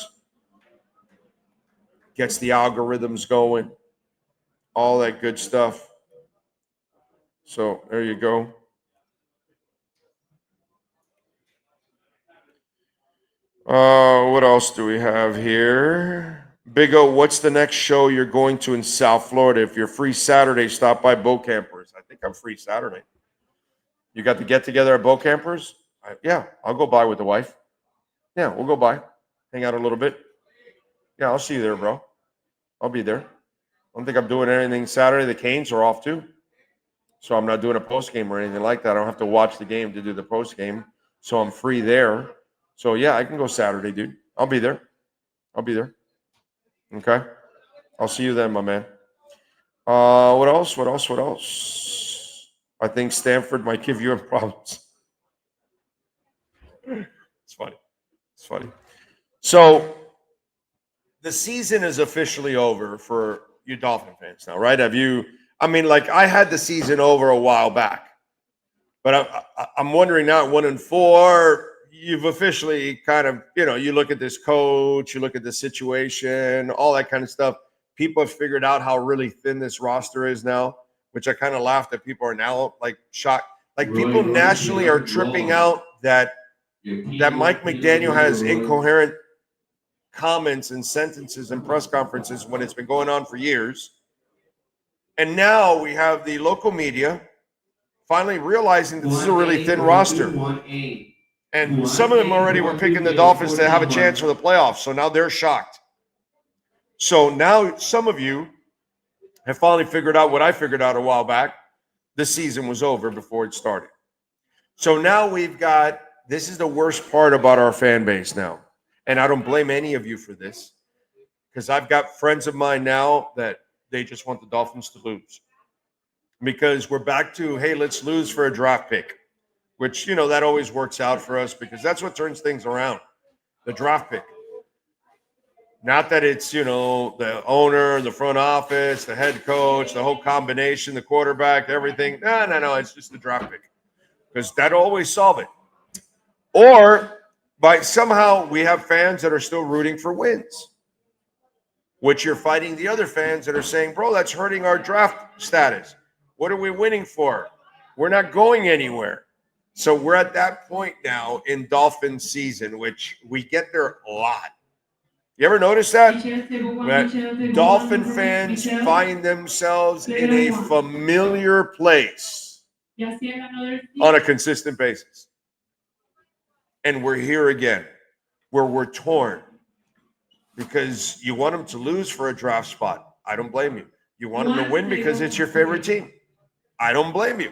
Gets the algorithms going. All that good stuff. So there you go. What else do we have here? Big O, what's the next show you're going to in South Florida? If you're free Saturday, stop by Boat Campers. I think I'm free Saturday. You got the get together at Boat Campers? Yeah, I'll go by with the wife. Yeah, we'll go by, hang out a little bit. Yeah, I'll see you there, bro. I'll be there. I don't think I'm doing anything Saturday. The Canes are off too. So I'm not doing a post game or anything like that. I don't have to watch the game to do the post game. So I'm free there. So yeah, I can go Saturday, dude. I'll be there. Okay. I'll see you then, my man. What else? I think Stanford might give you problems. It's funny. So the season is officially over for you Dolphin fans now, right? I had the season over a while back, but I'm wondering now at 1-4, you've officially kind of, you look at this coach, you look at the situation, all that kind of stuff. People have figured out how really thin this roster is now, which I kind of laughed at. People are now like shocked. Like people nationally are tripping out that Mike McDaniel has incoherent comments and sentences and press conferences when it's been going on for years. And now we have the local media finally realizing that this is a really thin roster. And some of them already were picking the Dolphins to have a chance for the playoffs. So now they're shocked. So now some of you have finally figured out what I figured out a while back. The season was over before it started. So now this is the worst part about our fan base now. And I don't blame any of you for this, because I've got friends of mine now that they just want the Dolphins to lose. Because we're back to, hey, let's lose for a draft pick, which, that always works out for us because that's what turns things around, the draft pick. Not that it's, the owner, the front office, the head coach, the whole combination, the quarterback, everything. No. It's just the draft pick, because that'll always solve it. Or by somehow we have fans that are still rooting for wins, which you're fighting the other fans that are saying, bro, that's hurting our draft status. What are we winning for? We're not going anywhere. So we're at that point now in Dolphin season, which we get there a lot. You ever notice that? That Dolphin fans find themselves in a familiar place on a consistent basis. And we're here again, where we're torn. Because you want them to lose for a draft spot. I don't blame you. You want them to win because it's your favorite team. I don't blame you.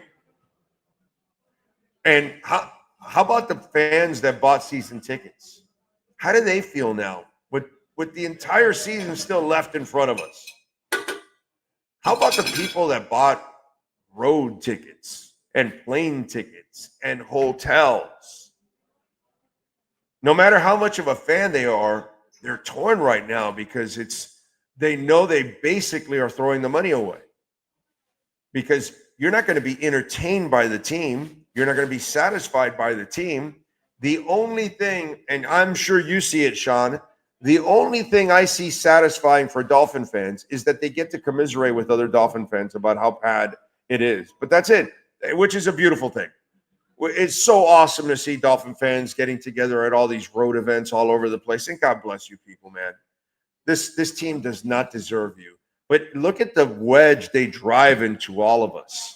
And how about the fans that bought season tickets? How do they feel now with the entire season still left in front of us? How about the people that bought road tickets and plane tickets and hotels? No matter how much of a fan they are, they're torn right now because they know they basically are throwing the money away. Because you're not going to be entertained by the team. You're not going to be satisfied by the team. The only thing, and I'm sure you see it, Sean, the only thing I see satisfying for Dolphin fans is that they get to commiserate with other Dolphin fans about how bad it is. But that's it, which is a beautiful thing. It's so awesome to see Dolphin fans getting together at all these road events all over the place. And God bless you people, man. This team does not deserve you. But look at the wedge they drive into all of us.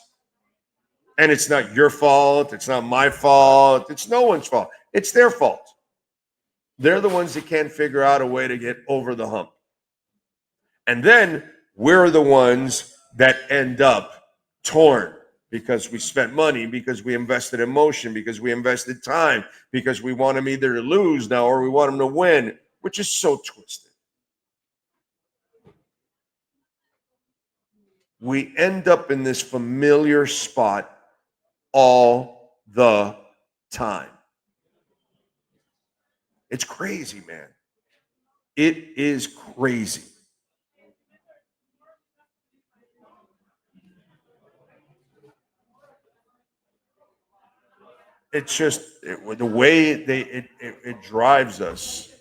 And it's not your fault. It's not my fault. It's no one's fault. It's their fault. They're the ones that can't figure out a way to get over the hump. And then we're the ones that end up torn because we spent money, because we invested emotion, because we invested time, because we want them either to lose now or we want them to win, which is so twisted. We end up in this familiar spot all the time. It's crazy, man. It is crazy. It's just the way it drives us,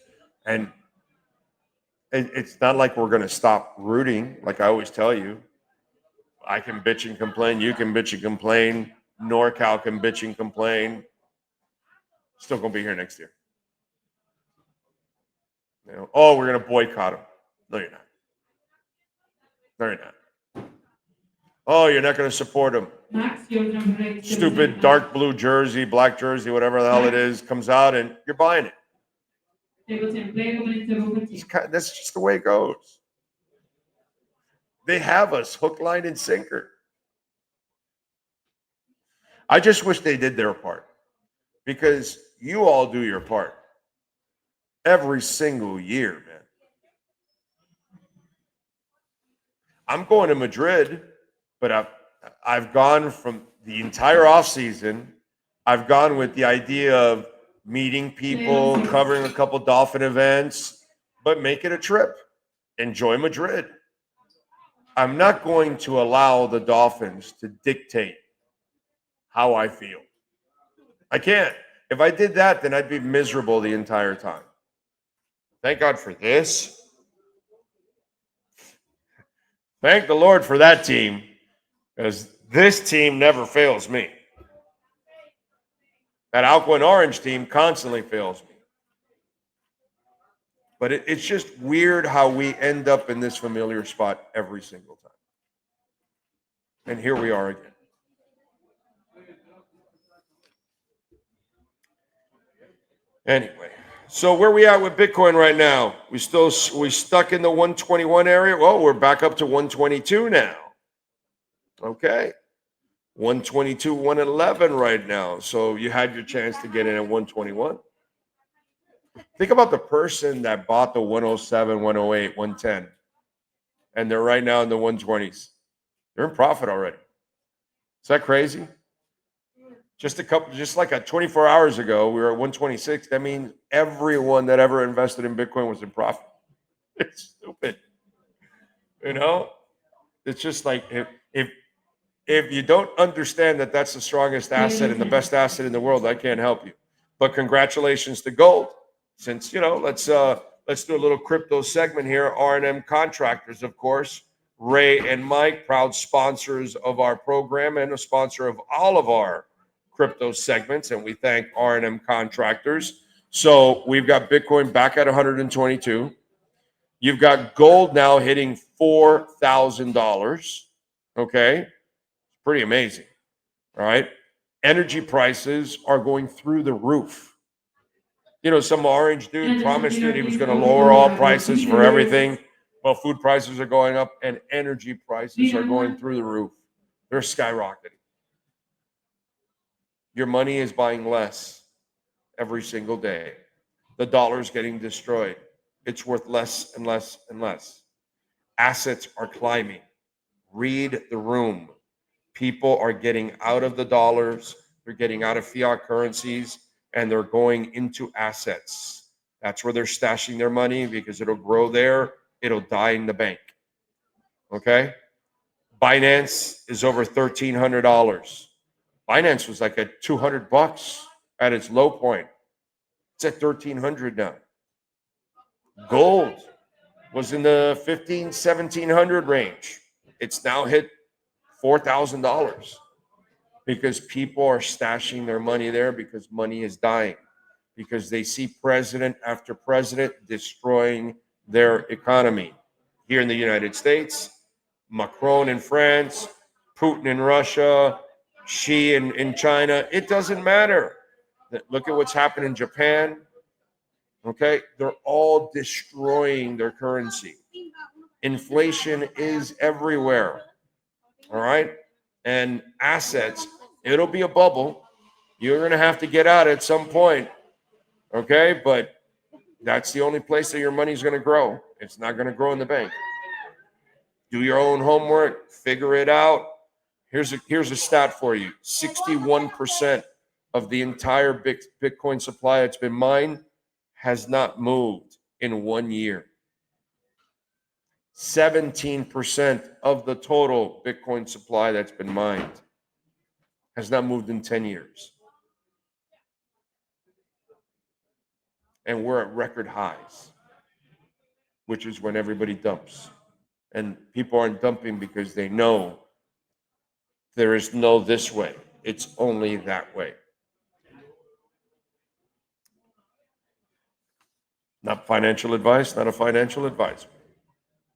and it's not like we're going to stop rooting. Like I always tell you, I can bitch and complain. You can bitch and complain. NorCal can bitch and complain. Still going to be here next year. You know, oh, we're going to boycott them. No, you're not. No, you're not. Oh, you're not going to support them. Stupid dark blue jersey, black jersey, whatever the hell it is, comes out and you're buying it. That's just the way it goes. They have us hook, line, and sinker. I just wish they did their part, because you all do your part every single year, man. I'm going to Madrid, but I've gone from the entire offseason. I've gone with the idea of meeting people, covering a couple Dolphin events, but make it a trip. Enjoy Madrid. I'm not going to allow the Dolphins to dictate how I feel. I can't. If I did that, then I'd be miserable the entire time. Thank God for this. Thank the Lord for that team, because this team never fails me. That Aqua and Orange team constantly fails me. But it's just weird how we end up in this familiar spot every single time. And here we are again. Anyway, so where we at with Bitcoin right now? We stuck in the 121 area? Well, we're back up to 122 now. Okay. 122, 111 right now. So you had your chance to get in at 121. Think about the person that bought the 107, 108, 110, and they're right now in the 120s. They're in profit already. Is that crazy? Just like 24 hours ago, we were at 126. That means everyone that ever invested in Bitcoin was in profit. It's stupid. You know, it's just like if you don't understand that that's the strongest asset and the best asset in the world, I can't help you. But congratulations to gold. Since, you know, let's do a little crypto segment here. R&M Contractors, of course. Ray and Mike, proud sponsors of our program and a sponsor of all of our crypto segments, and we thank R&M Contractors. So we've got Bitcoin back at 122. You've got gold now hitting $4,000. Okay, pretty amazing. All right, energy prices are going through the roof. You know, some orange dude promised that he was going to lower all prices for everything. Well, food prices are going up and energy prices are going through the roof. They're skyrocketing. Your money is buying less every single day. The dollar's getting destroyed. It's worth less and less and less. Assets are climbing. Read the room. People are getting out of the dollars. They're getting out of fiat currencies, and they're going into assets. That's where they're stashing their money, because it'll grow there. It'll die in the bank. Okay? Binance is over $1,300. Binance was like at $200 at its low point. It's at $1,300 now. Gold was in the $1,500, $1,700 range. It's now hit $4,000 because people are stashing their money there, because money is dying, because they see president after president destroying their economy. Here in the United States, Macron in France, Putin in Russia, Xi in China. It doesn't matter. Look at what's happened in Japan. Okay, they're all destroying their currency. Inflation is everywhere. All right, and assets, it'll be a bubble. You're going to have to get out at some point. Okay, but that's the only place that your money's going to grow. It's not going to grow in the bank. Do your own homework, figure it out. Here's a stat for you. 61% of the entire Bitcoin supply that's been mined has not moved in 1 year. 17% of the total Bitcoin supply that's been mined has not moved in 10 years. And we're at record highs, which is when everybody dumps. And people aren't dumping because they know there is no this way. It's only that way. Not financial advice, not a financial advisor,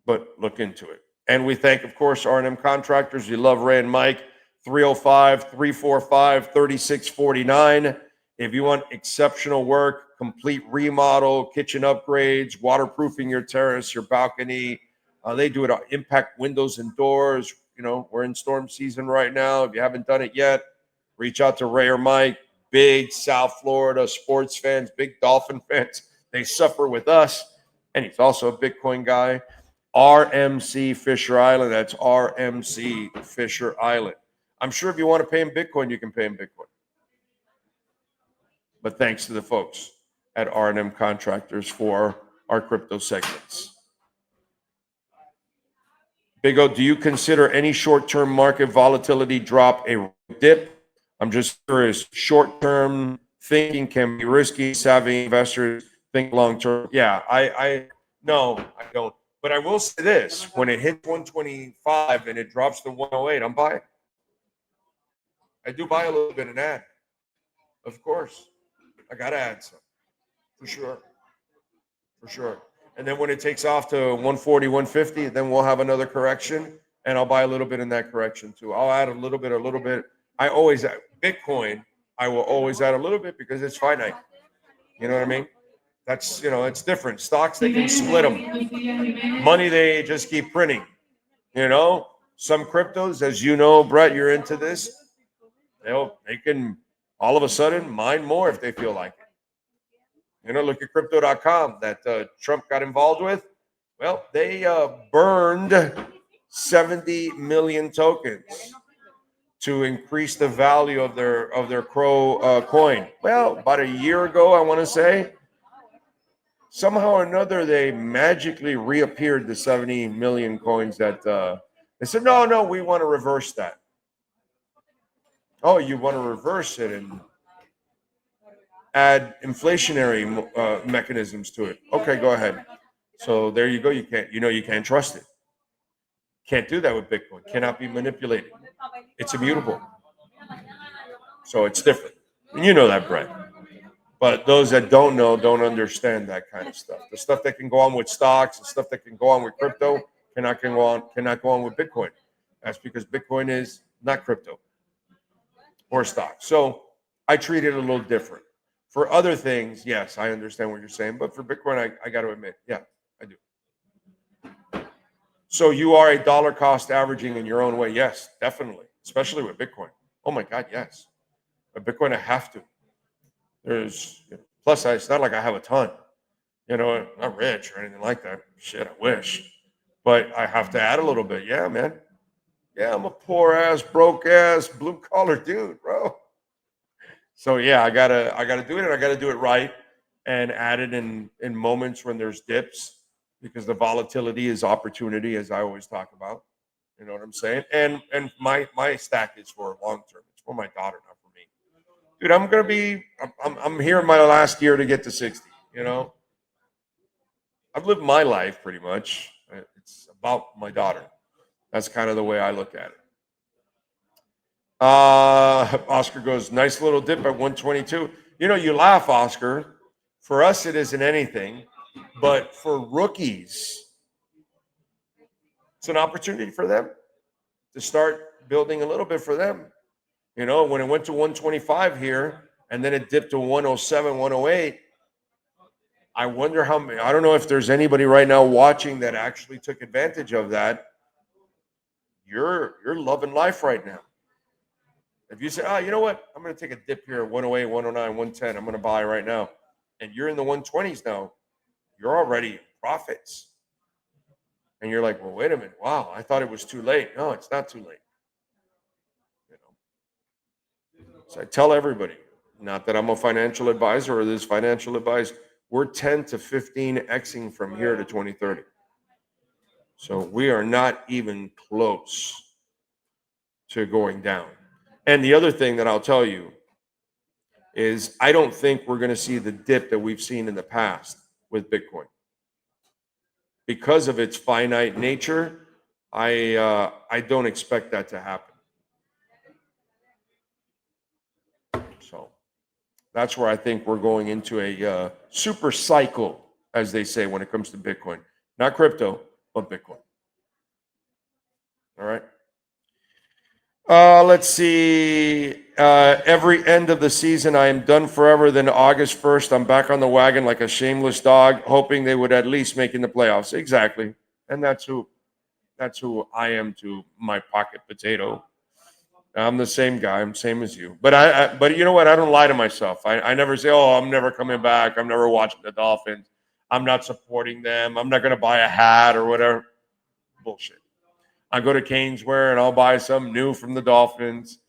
but look into it. And we thank, of course, R&M Contractors. You love Ray and Mike, 305-345-3649. If you want exceptional work, complete remodel, kitchen upgrades, waterproofing your terrace, your balcony, they do it on impact windows and doors. You know, we're in storm season right now. If you haven't done it yet, reach out to Ray or Mike. Big South Florida sports fans, big Dolphin fans. They suffer with us. And he's also a Bitcoin guy. RMC Fisher Island. That's RMC Fisher Island. I'm sure if you want to pay in Bitcoin, you can pay in Bitcoin. But thanks to the folks at R&M Contractors for our crypto segments. Big O, do you consider any short-term market volatility drop a dip? I'm just curious. Short-term thinking can be risky. Savvy investors think long-term. Yeah, no, I don't. But I will say this: when it hits 125 and it drops to 108, I'm buying. I do buy a little bit and add. Of course, I gotta add some for sure. And then when it takes off to 140, 150, then we'll have another correction, and I'll buy a little bit in that correction too. I'll add a little bit. I always add Bitcoin. I will always add a little bit because it's finite. You know what I mean? That's, it's different. Stocks, they can split them. Money, they just keep printing. Some cryptos, as you know, Brett, you're into this. They can all of a sudden mine more if they feel like it. Look at crypto.com that Trump got involved with. Well, they burned 70 million tokens to increase the value of their Crow coin. Well, about a year ago, I want to say, somehow or another, they magically reappeared the 70 million coins that they said, no, we want to reverse that. Oh, you want to reverse it and add inflationary mechanisms to it. Okay, go ahead. So there you go. You can't trust it. Can't do that with Bitcoin. Cannot be manipulated. It's immutable. So it's different. And you know that, Brett. But those that don't know don't understand that kind of stuff. The stuff that can go on with stocks, the stuff that can go on with crypto, cannot go on with Bitcoin. That's because Bitcoin is not crypto or stock. So I treat it a little different. For other things, yes, I understand what you're saying. But for Bitcoin, I got to admit, yeah, I do. So you are a dollar cost averaging in your own way. Yes, definitely. Especially with Bitcoin. Oh my God, yes. But Bitcoin, I have to. Plus, it's not like I have a ton. Not rich or anything like that. Shit, I wish. But I have to add a little bit. Yeah, man. Yeah, I'm a poor ass, broke ass, blue collar dude, bro. So yeah, I gotta do it, and I gotta do it right, and add it in moments when there's dips, because the volatility is opportunity, as I always talk about. You know what I'm saying? And my stack is for long term. It's for my daughter, not for me. Dude, I'm here in my last year to get to 60. I've lived my life pretty much. It's about my daughter. That's kind of the way I look at it. Oscar goes, nice little dip at 122. You laugh, Oscar. For us, it isn't anything. But for rookies, it's an opportunity for them to start building a little bit for them. When it went to 125 here, and then it dipped to 107, 108, I wonder how many. I don't know if there's anybody right now watching that actually took advantage of that. You're loving life right now. If you say, you know what, I'm going to take a dip here at 108, 109, 110, I'm going to buy right now, and you're in the 120s now, you're already in profits. And you're like, well, wait a minute. Wow, I thought it was too late. No, it's not too late. So I tell everybody, not that I'm a financial advisor or this financial advice, we're 10 to 15 Xing from here to 2030. So we are not even close to going down. And the other thing that I'll tell you is I don't think we're going to see the dip that we've seen in the past with Bitcoin. Because of its finite nature, I don't expect that to happen. So that's where I think we're going into a super cycle, as they say, when it comes to Bitcoin. Not crypto, but Bitcoin. All right. Let's see. Every end of the season, I am done forever. Then August 1st, I'm back on the wagon like a shameless dog, hoping they would at least make in the playoffs. Exactly. And that's who I am to my pocket potato. I'm the same guy. I'm same as you. But but you know what? I don't lie to myself. I never say, oh, I'm never coming back. I'm never watching the Dolphins. I'm not supporting them. I'm not going to buy a hat or whatever. Bullshit. I go to Caneswear and I'll buy some new from the Dolphins.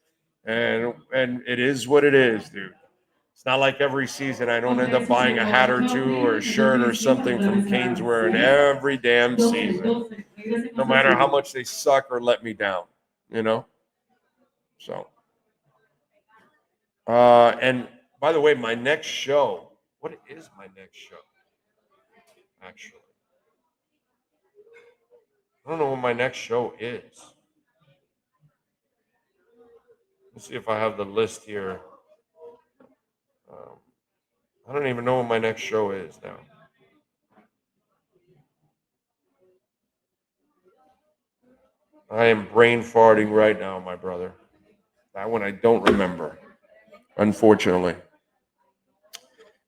And it is what it is, dude. It's not like every season I don't end up buying a hat or two or a shirt or something from Caneswear in every damn season. No matter how much they suck or let me down, you know? So, and by the way, my next show, what is my next show? Actually, I don't know what my next show is. Let's see if I have the list here. I don't even know what my next show is now. I am brain farting right now, my brother. That one I don't remember, unfortunately.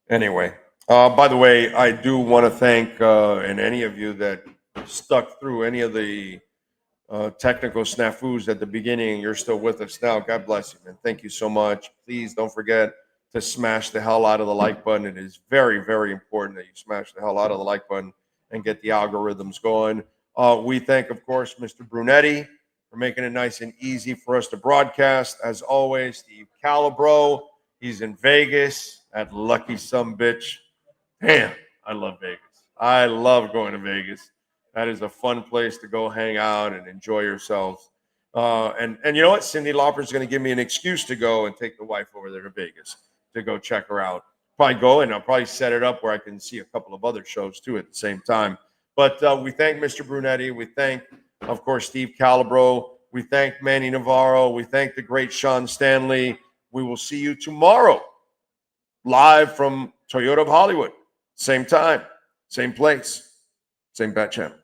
Anyway, by the way, I do want to thank and any of you that stuck through any of the technical snafus at the beginning. You're still with us now. God bless you, man. Thank you so much. Please don't forget to smash the hell out of the like button. It is very, very important that you smash the hell out of the like button and get the algorithms going. We thank, of course, Mr. Brunetti for making it nice and easy for us to broadcast. As always, Steve Calabro. He's in Vegas, that lucky sumbitch. Damn, I love Vegas. I love going to Vegas. That is a fun place to go hang out and enjoy yourselves. And you know what? Cyndi Lauper is going to give me an excuse to go and take the wife over there to Vegas to go check her out. Probably go and I'll probably set it up where I can see a couple of other shows too at the same time. But we thank Mr. Brunetti. We thank, of course, Steve Calabro. We thank Manny Navarro. We thank the great Sean Stanley. We will see you tomorrow live from Toyota of Hollywood. Same time, same place, same bat channel.